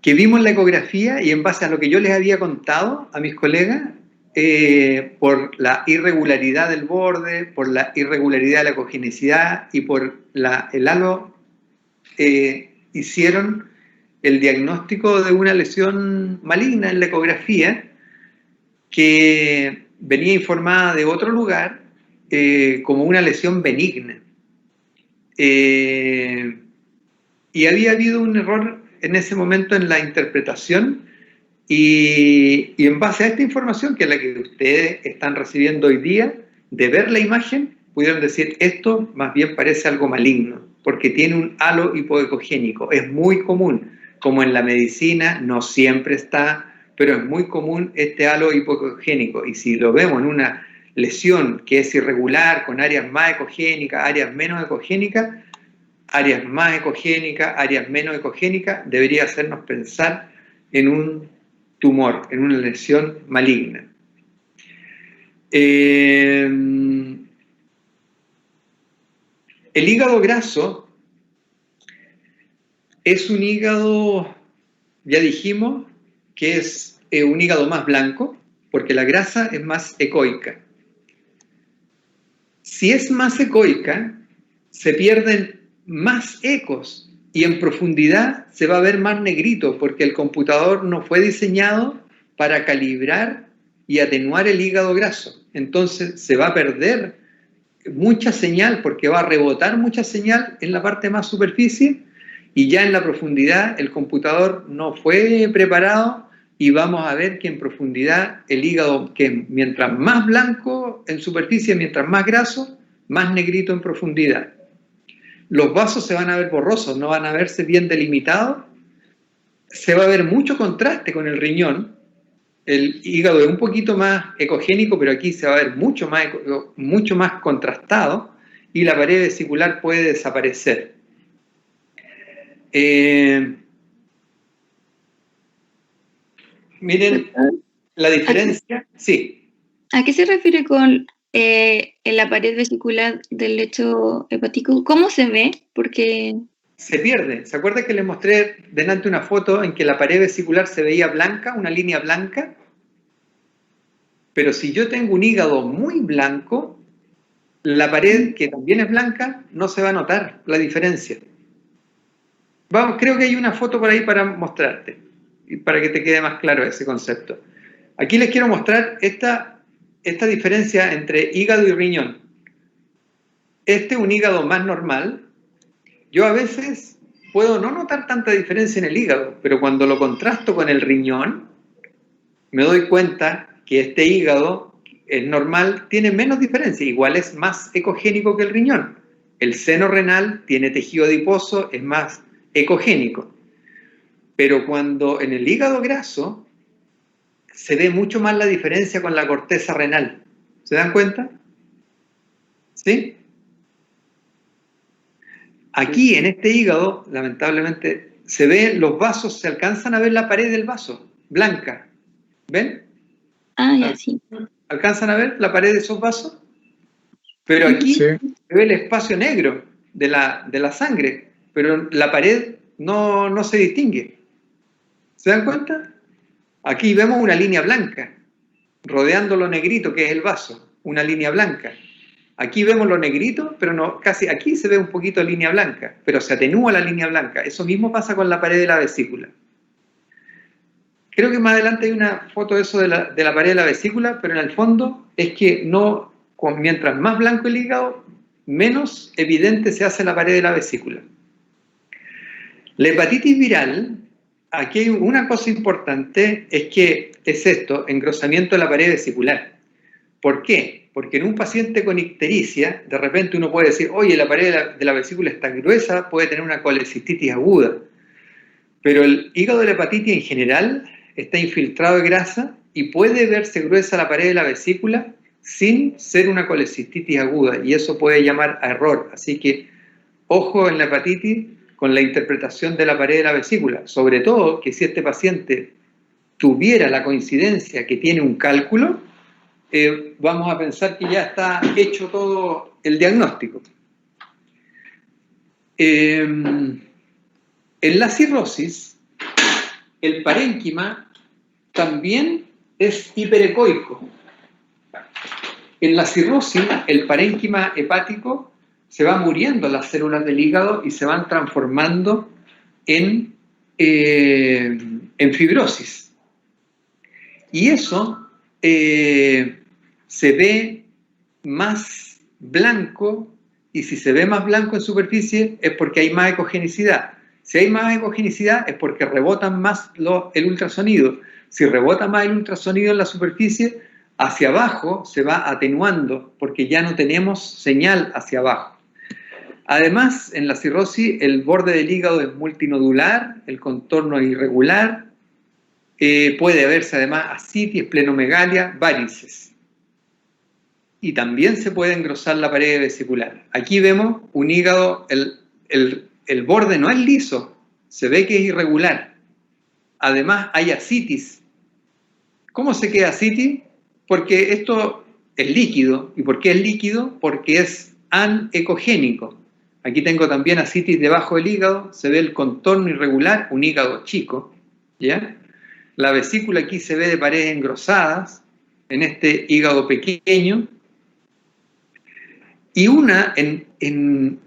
vimos la ecografía y en base a lo que yo les había contado a mis colegas, por la irregularidad del borde, por la irregularidad de la ecogenicidad y por el halo, hicieron el diagnóstico de una lesión maligna en la ecografía que venía informada de otro lugar como una lesión benigna. Y había habido un error en ese momento en la interpretación y en base a esta información, que es la que ustedes están recibiendo hoy día, de ver la imagen, pudieron decir, esto más bien parece algo maligno, porque tiene un halo hipoecogénico. Es muy común, como en la medicina, no siempre está, pero es muy común este halo hipoecogénico. Y si lo vemos en una lesión que es irregular, con áreas más ecogénicas, áreas menos ecogénicas, áreas más ecogénicas, áreas menos ecogénicas, debería hacernos pensar en un tumor, en una lesión maligna. El hígado graso es un hígado, ya dijimos, que es un hígado más blanco, porque la grasa es más ecoica. Si es más ecoica, se pierden más ecos y en profundidad se va a ver más negrito, porque el computador no fue diseñado para calibrar y atenuar el hígado graso. Entonces se va a perder mucha señal, porque va a rebotar mucha señal en la parte más superficie, y ya en la profundidad el computador no fue preparado, y vamos a ver que en profundidad el hígado, que mientras más blanco en superficie, mientras más graso, más negrito en profundidad. Los vasos se van a ver borrosos, no van a verse bien delimitados, se va a ver mucho contraste con el riñón. El hígado es un poquito más ecogénico, pero aquí se va a ver mucho más contrastado, y la pared vesicular puede desaparecer. Miren la diferencia. Sí. ¿A qué se refiere con en la pared vesicular del lecho hepático? ¿Cómo se ve? Porque... Se pierde. ¿Se acuerda que les mostré delante una foto en que la pared vesicular se veía blanca, una línea blanca? Pero si yo tengo un hígado muy blanco, la pared, que también es blanca, no se va a notar la diferencia. Vamos, creo que hay una foto por ahí para mostrarte, y para que te quede más claro ese concepto. Aquí les quiero mostrar esta diferencia entre hígado y riñón. Este es un hígado más normal. Yo a veces puedo no notar tanta diferencia en el hígado, pero cuando lo contrasto con el riñón, me doy cuenta que este hígado es normal, tiene menos diferencia, igual es más ecogénico que el riñón. El seno renal tiene tejido adiposo, es más ecogénico. Pero cuando en el hígado graso se ve mucho más la diferencia con la corteza renal. ¿Se dan cuenta? ¿Sí? Aquí, en este hígado, lamentablemente, se ven los vasos, se alcanzan a ver la pared del vaso, blanca. ¿Ven? Ah, ya, sí. ¿Alcanzan a ver la pared de esos vasos? Pero aquí Sí. se ve el espacio negro de la sangre, pero la pared no se distingue. ¿Se dan cuenta? Aquí vemos una línea blanca, rodeando lo negrito que es el vaso, una línea blanca. Aquí vemos lo negrito, pero no, casi aquí se ve un poquito de línea blanca, pero se atenúa la línea blanca. Eso mismo pasa con la pared de la vesícula. Creo que más adelante hay una foto de eso de la pared de la vesícula, pero en el fondo es que mientras más blanco el hígado, menos evidente se hace la pared de la vesícula. La hepatitis viral, aquí hay una cosa importante, es que es esto, engrosamiento de la pared vesicular. ¿Por qué? Porque en un paciente con ictericia, de repente uno puede decir, oye, la pared de la vesícula está gruesa, puede tener una colecistitis aguda. Pero el hígado de la hepatitis en general está infiltrado de grasa y puede verse gruesa la pared de la vesícula sin ser una colecistitis aguda, y eso puede llamar a error. Así que ojo en la hepatitis con la interpretación de la pared de la vesícula, sobre todo que si este paciente tuviera la coincidencia que tiene un cálculo, vamos a pensar que ya está hecho todo el diagnóstico. En la cirrosis, el parénquima también es hiperecoico. En la cirrosis, el parénquima hepático se va muriendo las células del hígado y se van transformando en fibrosis. Y eso se ve más blanco, y si se ve más blanco en superficie es porque hay más ecogenicidad. Si hay más ecogenicidad es porque rebotan más el ultrasonido. Si rebota más el ultrasonido en la superficie, hacia abajo se va atenuando porque ya no tenemos señal hacia abajo. Además, en la cirrosis el borde del hígado es multinodular, el contorno es irregular, puede haberse además ascitis, esplenomegalia, varices. Y también se puede engrosar la pared vesicular. Aquí vemos un hígado, el borde no es liso, se ve que es irregular. Además hay ascitis ¿Cómo se queda ascitis? Porque esto es líquido. ¿Y por qué es líquido? Porque es anecogénico. Aquí tengo también ascitis debajo del hígado, se ve el contorno irregular, un hígado chico, ¿ya? La vesícula aquí se ve de paredes engrosadas, en este hígado pequeño, y una en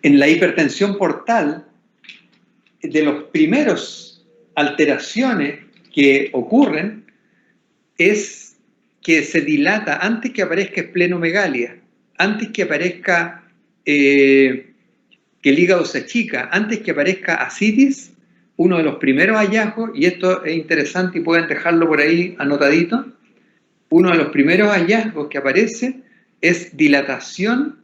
la hipertensión portal, de los primeros alteraciones que ocurren es que se dilata antes que aparezca esplenomegalia, antes que aparezca que el hígado se achica, antes que aparezca ascitis. Uno de los primeros hallazgos, y esto es interesante y pueden dejarlo por ahí anotadito, uno de los primeros hallazgos que aparece es dilatación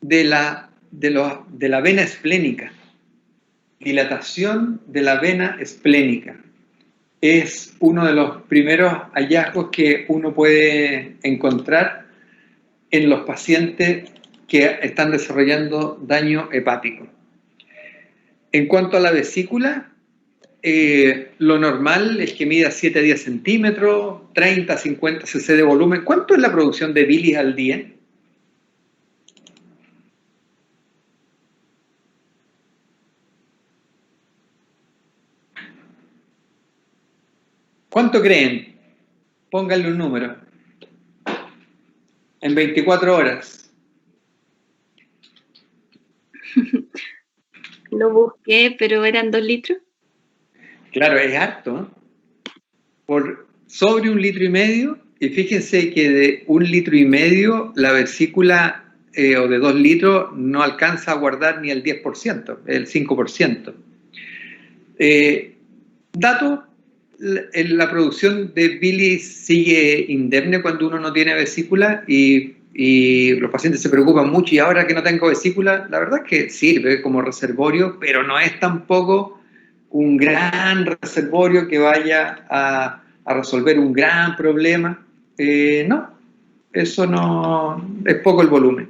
de la vena esplénica. Dilatación de la vena esplénica. Es uno de los primeros hallazgos que uno puede encontrar en los pacientes que están desarrollando daño hepático. En cuanto a la vesícula, lo normal es que mida 7 a 10 centímetros, 30 a 50 cc de volumen. ¿Cuánto es la producción de bilis al día? ¿Cuánto creen? Pónganle un número. En 24 horas. Lo busqué, pero eran 2 litros. Claro, es harto, ¿no? Por sobre 1,5 litros, y fíjense que de 1,5 litros la vesícula o de 2 litros no alcanza a guardar ni el 10%, el 5%. Dato, la producción de bilis sigue indemne cuando uno no tiene vesícula y los pacientes se preocupan mucho, y ahora que no tengo vesícula, la verdad es que sirve como reservorio, pero no es tampoco un gran reservorio que vaya a resolver un gran problema. No, eso no, es poco el volumen.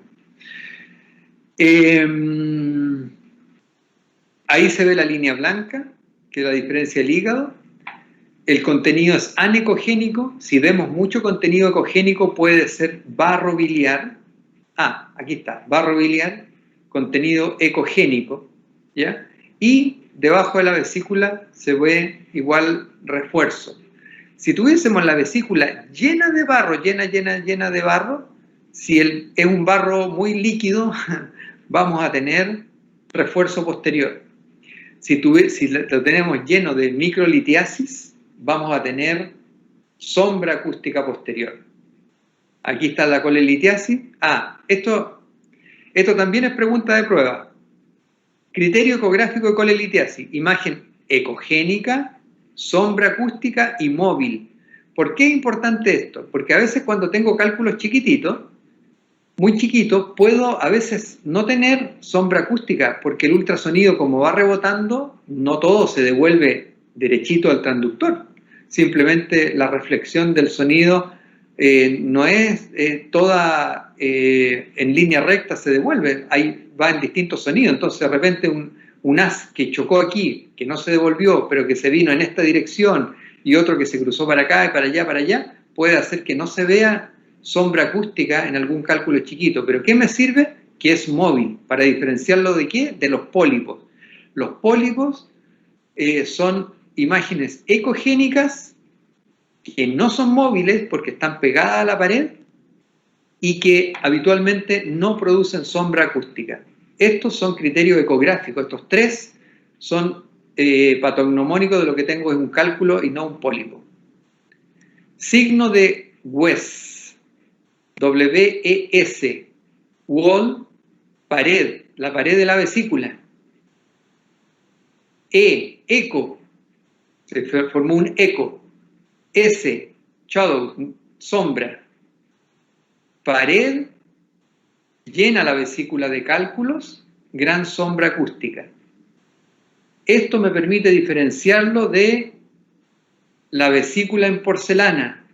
Ahí se ve la línea blanca, que es la diferencia del hígado. El contenido es anecogénico. Si vemos mucho contenido ecogénico, puede ser barro biliar. Aquí está, barro biliar, contenido ecogénico, ¿ya? Y debajo de la vesícula se ve igual refuerzo. Si tuviésemos la vesícula llena de barro, llena de barro, si es un barro muy líquido, vamos a tener refuerzo posterior. Si lo tenemos lleno de microlitiasis, vamos a tener sombra acústica posterior. Aquí está la colelitiasis. Esto también es pregunta de prueba. Criterio ecográfico de colelitiasis. Imagen ecogénica, sombra acústica y móvil. ¿Por qué es importante esto? Porque a veces cuando tengo cálculos chiquititos, muy chiquitos, puedo a veces no tener sombra acústica, porque el ultrasonido, como va rebotando, no todo se devuelve derechito al transductor. Simplemente la reflexión del sonido no es toda en línea recta, se devuelve, ahí va en distintos sonidos. Entonces de repente un haz que chocó aquí, que no se devolvió, pero que se vino en esta dirección, y otro que se cruzó para acá y para allá, puede hacer que no se vea sombra acústica en algún cálculo chiquito. ¿Pero qué me sirve? Que es móvil. ¿Para diferenciarlo de qué? De los pólipos. Los pólipos son imágenes ecogénicas que no son móviles porque están pegadas a la pared y que habitualmente no producen sombra acústica. Estos son criterios ecográficos. Estos tres son patognomónicos de lo que tengo es un cálculo y no un pólipo. Signo de West. W-E-S, wall, pared, la pared de la vesícula. Eco, se formó un eco. S, shadow, sombra. Pared, llena la vesícula de cálculos, gran sombra acústica. Esto me permite diferenciarlo de la vesícula en porcelana,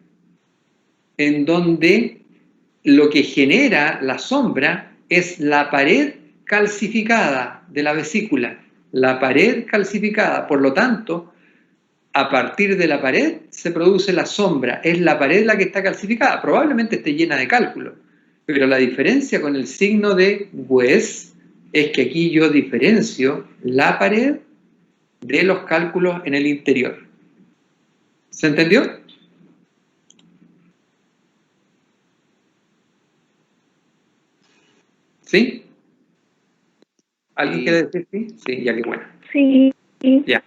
en donde lo que genera la sombra es la pared calcificada de la vesícula, la pared calcificada. Por lo tanto, a partir de la pared se produce la sombra. Es la pared la que está calcificada. Probablemente esté llena de cálculo. Pero la diferencia con el signo de Wess es que aquí yo diferencio la pared de los cálculos en el interior. ¿Se entendió? ¿Sí? ¿Alguien quiere decir sí? Sí, ya que bueno. Sí. Ya.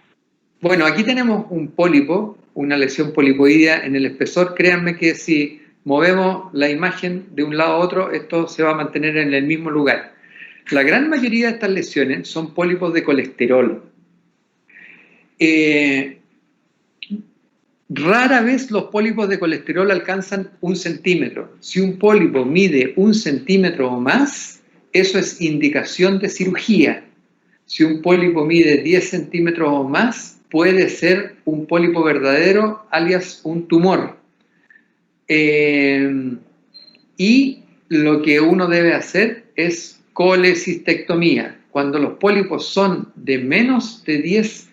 Bueno, aquí tenemos un pólipo, una lesión polipoidea en el espesor. Créanme que si movemos la imagen de un lado a otro, esto se va a mantener en el mismo lugar. La gran mayoría de estas lesiones son pólipos de colesterol. Rara vez los pólipos de colesterol alcanzan 1 centímetro. Si un pólipo mide 1 centímetro o más, eso es indicación de cirugía. Si un pólipo mide 10 centímetros o más, puede ser un pólipo verdadero, alias un tumor. Y lo que uno debe hacer es colecistectomía. Cuando los pólipos son de menos de 10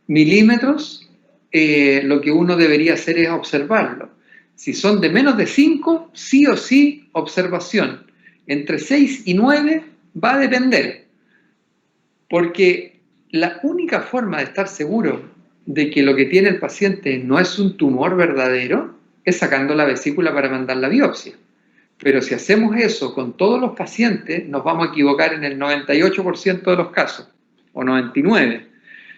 milímetros, lo que uno debería hacer es observarlo. Si son de menos de 5, sí o sí, observación. Entre 6 y 9 va a depender. Porque la única forma de estar seguro de que lo que tiene el paciente no es un tumor verdadero es sacando la vesícula para mandar la biopsia. Pero si hacemos eso con todos los pacientes, nos vamos a equivocar en el 98% de los casos, o 99%.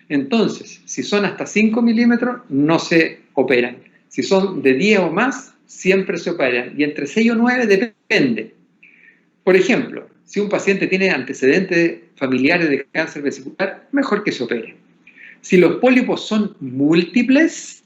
Entonces, si son hasta 5 milímetros, no se operan. Si son de 10 o más, siempre se operan. Y entre 6 o 9 depende. Por ejemplo, si un paciente tiene antecedentes familiares de cáncer vesicular, mejor que se opere. Si los pólipos son múltiples,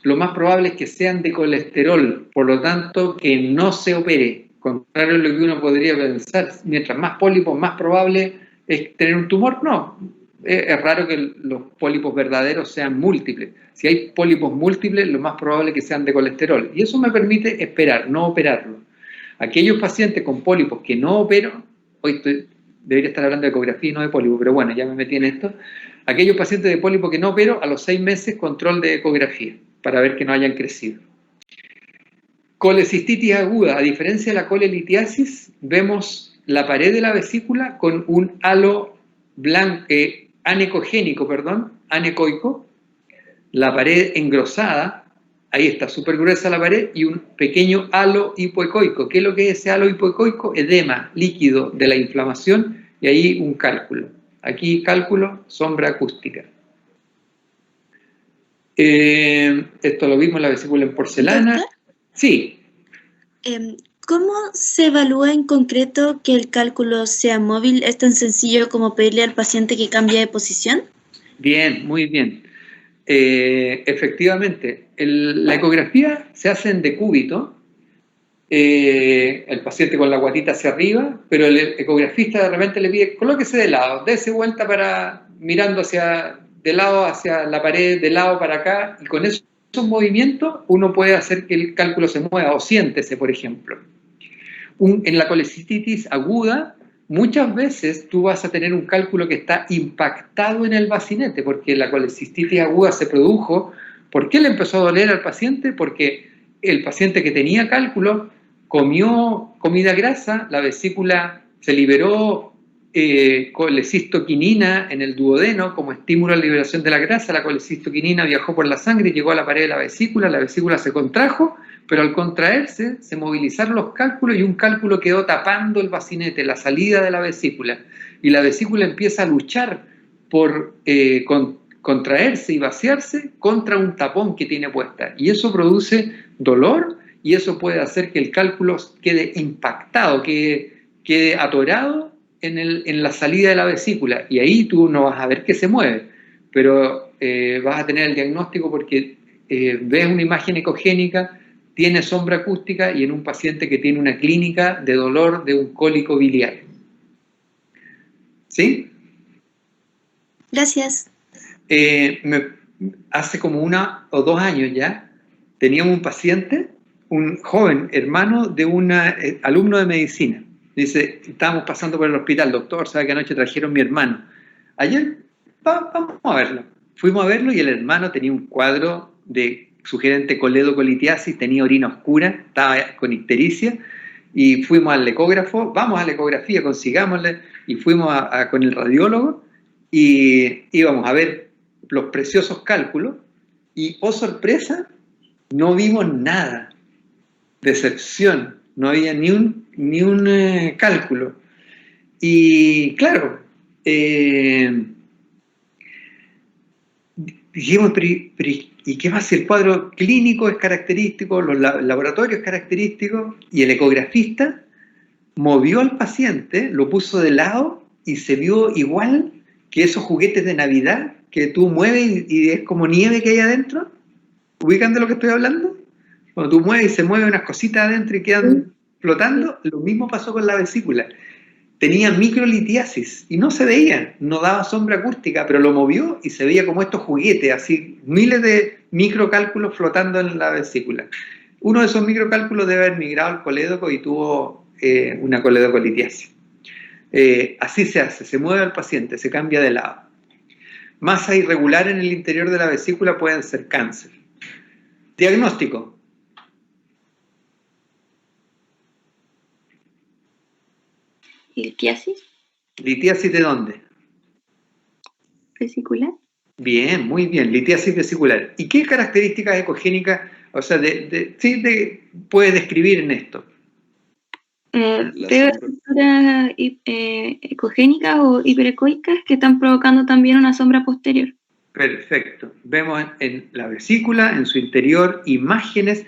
lo más probable es que sean de colesterol, por lo tanto, que no se opere. Contrario a lo que uno podría pensar, mientras más pólipos, más probable es tener un tumor. No, es raro que los pólipos verdaderos sean múltiples. Si hay pólipos múltiples, lo más probable es que sean de colesterol. Y eso me permite esperar, no operarlo. Aquellos pacientes con pólipos que no opero, hoy debería estar hablando de ecografía y no de pólipo, pero bueno, ya me metí en esto. Aquellos pacientes de pólipo que no opero, a los 6 meses control de ecografía, para ver que no hayan crecido. Colecistitis aguda, a diferencia de la colelitiasis, vemos la pared de la vesícula con un halo blanco, anecoico, la pared engrosada, ahí está, súper gruesa la pared, y un pequeño halo hipoecoico. ¿Qué es lo que es ese halo hipoecoico? Edema, líquido de la inflamación, y ahí un cálculo. Aquí cálculo, sombra acústica. Esto lo vimos en la vesícula en porcelana. ¿Doctor? Sí. ¿Cómo se evalúa en concreto que el cálculo sea móvil? ¿Es tan sencillo como pedirle al paciente que cambie de posición? Bien, muy bien. Efectivamente, la ecografía se hace en decúbito, el paciente con la guatita hacia arriba, pero el ecografista de repente le pide, colóquese de lado, dése vuelta mirando de lado hacia la pared, de lado para acá, y con esos movimientos uno puede hacer que el cálculo se mueva, o siéntese, por ejemplo. En la colecistitis aguda, muchas veces tú vas a tener un cálculo que está impactado en el bacinete, porque la colecistitis aguda se produjo. ¿Por qué le empezó a doler al paciente? Porque el paciente que tenía cálculo comió comida grasa, la vesícula se liberó colecistoquinina en el duodeno como estímulo a la liberación de la grasa. La colecistoquinina viajó por la sangre y llegó a la pared de la vesícula se contrajo, pero al contraerse se movilizaron los cálculos y un cálculo quedó tapando el bacinete, la salida de la vesícula, y la vesícula empieza a luchar por contraerse y vaciarse contra un tapón que tiene puesta, y eso produce dolor, y eso puede hacer que el cálculo quede impactado, quede atorado en la salida de la vesícula, y ahí tú no vas a ver que se mueve, pero vas a tener el diagnóstico porque ves una imagen ecogénica, tiene sombra acústica, y en un paciente que tiene una clínica de dolor de un cólico biliar. ¿Sí? Gracias. Hace como 1 o 2 años ya, teníamos un paciente, un joven hermano de un alumno de medicina. Dice, estábamos pasando por el hospital, doctor, ¿sabe que anoche trajeron mi hermano? Ayer, vamos a verlo. fuimos a verlo y el hermano tenía un cuadro de sugerente coledocolitiasis, tenía orina oscura, estaba con ictericia, y fuimos al ecógrafo, vamos a la ecografía, consigámosle, y fuimos con el radiólogo, y íbamos a ver los preciosos cálculos, y oh sorpresa, no vimos nada, decepción, no había ni un cálculo. Y claro, dijimos, ¿y qué más si el cuadro clínico es característico, los laboratorios característicos, y el ecografista movió al paciente, lo puso de lado y se vio igual que esos juguetes de Navidad que tú mueves y es como nieve que hay adentro? ¿Ubican de lo que estoy hablando? Cuando tú mueves y se mueven unas cositas adentro y quedan flotando, lo mismo pasó con la vesícula. Tenía microlitiasis y no se veía, no daba sombra acústica, pero lo movió y se veía como estos juguetes, así miles de microcálculos flotando en la vesícula. Uno de esos microcálculos debe haber migrado al colédoco y tuvo una coledocolitiasis. Así se hace, se mueve al paciente, se cambia de lado. Masa irregular en el interior de la vesícula pueden ser cáncer. Diagnóstico. ¿Litiasis ¿Litiasis de dónde? vesicular? Bien, muy bien, litiasis vesicular. ¿Y qué características ecogénicas, o sea, puede describir en esto? Veo estructuras ecogénicas o hiperecoicas que están provocando también una sombra posterior. Perfecto. Vemos en la vesícula, en su interior, imágenes.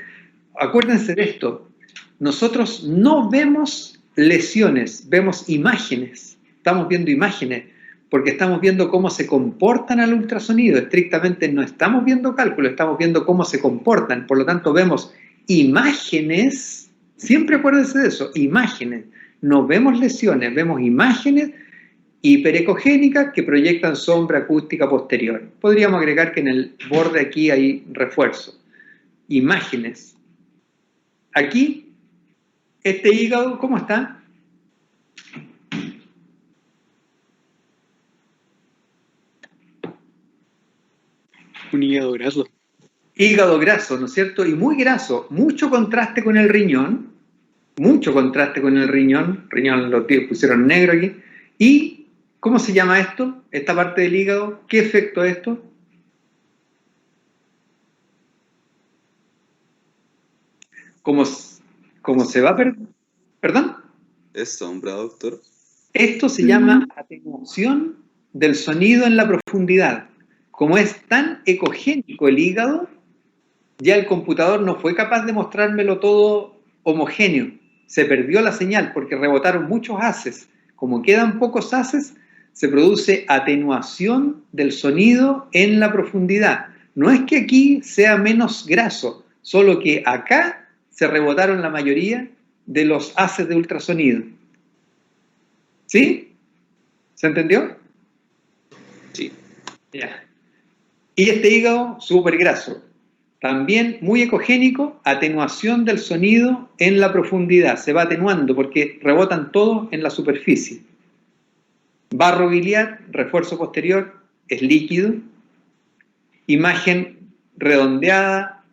Acuérdense de esto. Nosotros no vemos lesiones, vemos imágenes. Estamos viendo imágenes porque estamos viendo cómo se comportan al ultrasonido. Estrictamente no estamos viendo cálculo, estamos viendo cómo se comportan. Por lo tanto, vemos imágenes. Siempre acuérdense de eso, imágenes. No vemos lesiones, vemos imágenes hiperecogénicas que proyectan sombra acústica posterior. Podríamos agregar que en el borde aquí hay refuerzo. Imágenes. Aquí, este hígado, ¿cómo está? Un hígado graso. Hígado graso, ¿no es cierto? Y muy graso. Mucho contraste con el riñón. Mucho contraste con el riñón. Riñón lo pusieron negro aquí. Y, ¿cómo se llama esto? Esta parte del hígado. ¿Qué efecto es esto? ¿Cómo se va a perder? ¿Perdón? ¿Es sombra, doctor? Esto se llama atenuación del sonido en la profundidad. Como es tan ecogénico el hígado, ya el computador no fue capaz de mostrármelo todo homogéneo. Se perdió la señal porque rebotaron muchos haces. Como quedan pocos haces, se produce atenuación del sonido en la profundidad. No es que aquí sea menos graso, solo que acá se rebotaron la mayoría de los haces de ultrasonido. ¿Sí? ¿Se entendió? Sí. Ya. Y este hígado, súper graso. También muy ecogénico, atenuación del sonido en la profundidad. Se va atenuando porque rebotan todos en la superficie. Barro biliar, refuerzo posterior, es líquido. Imagen redondeada,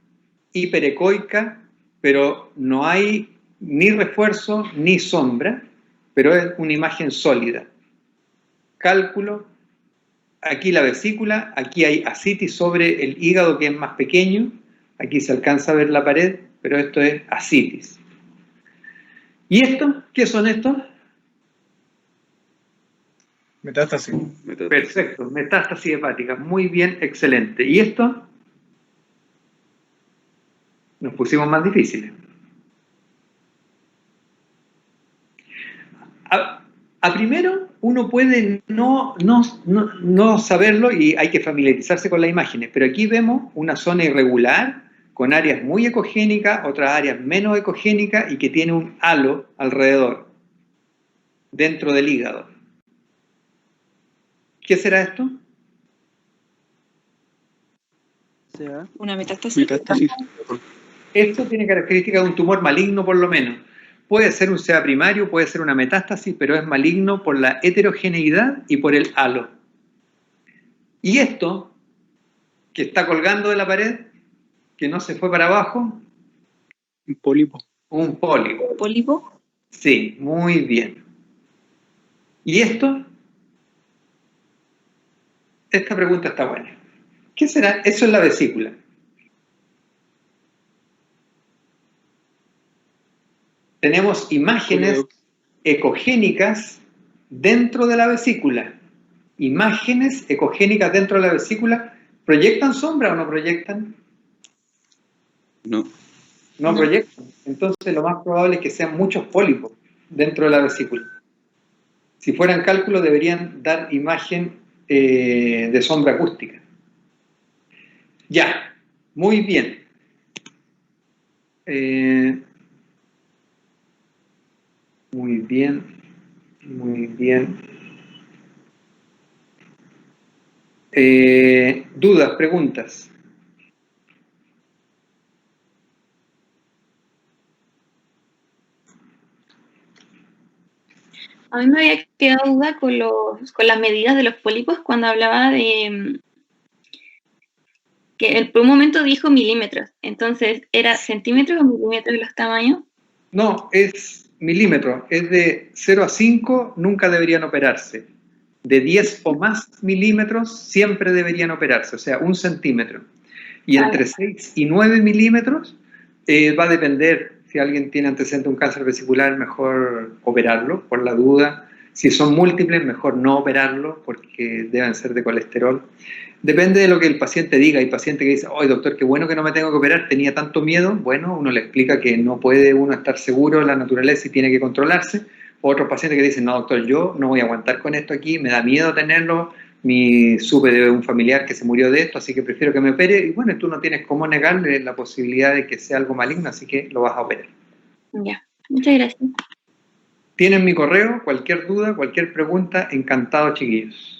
hiperecoica, pero no hay ni refuerzo ni sombra, pero es una imagen sólida. Cálculo. Aquí la vesícula, aquí hay ascitis sobre el hígado que es más pequeño, aquí se alcanza a ver la pared, pero esto es ascitis. ¿Y esto? ¿Qué son estos? Metástasis. Perfecto, metástasis hepática, muy bien, excelente. ¿Y esto? Nos pusimos más difíciles. A primero, uno puede no saberlo y hay que familiarizarse con las imágenes, pero aquí vemos una zona irregular con áreas muy ecogénicas, otras áreas menos ecogénicas y que tiene un halo alrededor, dentro del hígado. ¿Qué será esto? Una metástasis. Metástasis. Esto tiene características de un tumor maligno por lo menos. Puede ser un CA primario, puede ser una metástasis, pero es maligno por la heterogeneidad y por el halo. Y esto que está colgando de la pared, que no se fue para abajo. Un pólipo. Un pólipo. ¿Pólipo? Sí, muy bien. ¿Y esto? Esta pregunta está buena. ¿Qué será? Eso es la vesícula. Tenemos imágenes ecogénicas dentro de la vesícula. Imágenes ecogénicas dentro de la vesícula. ¿Proyectan sombra o no proyectan? No. No proyectan. Entonces lo más probable es que sean muchos pólipos dentro de la vesícula. Si fueran cálculos deberían dar imagen de sombra acústica. Ya, muy bien. Muy bien, muy bien. ¿Dudas, preguntas? A mí me había quedado duda con las medidas de los pólipos cuando hablaba de que por un momento dijo milímetros. Entonces, ¿era centímetros o milímetros los tamaños? No, es milímetro. Es de 0 a 5, nunca deberían operarse. De 10 o más milímetros siempre deberían operarse, o sea, 1 centímetro. Y entre 6 y 9 milímetros va a depender. Si alguien tiene antecedente de un cáncer vesicular, mejor operarlo, por la duda. Si son múltiples, mejor no operarlo, porque deben ser de colesterol. Depende de lo que el paciente diga. Hay pacientes que dicen, ¡ay, doctor, qué bueno que no me tengo que operar! Tenía tanto miedo. Bueno, uno le explica que no puede uno estar seguro de la naturaleza y tiene que controlarse. Otros pacientes que dicen, no, doctor, yo no voy a aguantar con esto aquí, me da miedo tenerlo, supe de un familiar que se murió de esto, así que prefiero que me opere. Y bueno, tú no tienes cómo negarle la posibilidad de que sea algo maligno, así que lo vas a operar. Ya, muchas gracias. Tienen mi correo, cualquier duda, cualquier pregunta, encantado, chiquillos.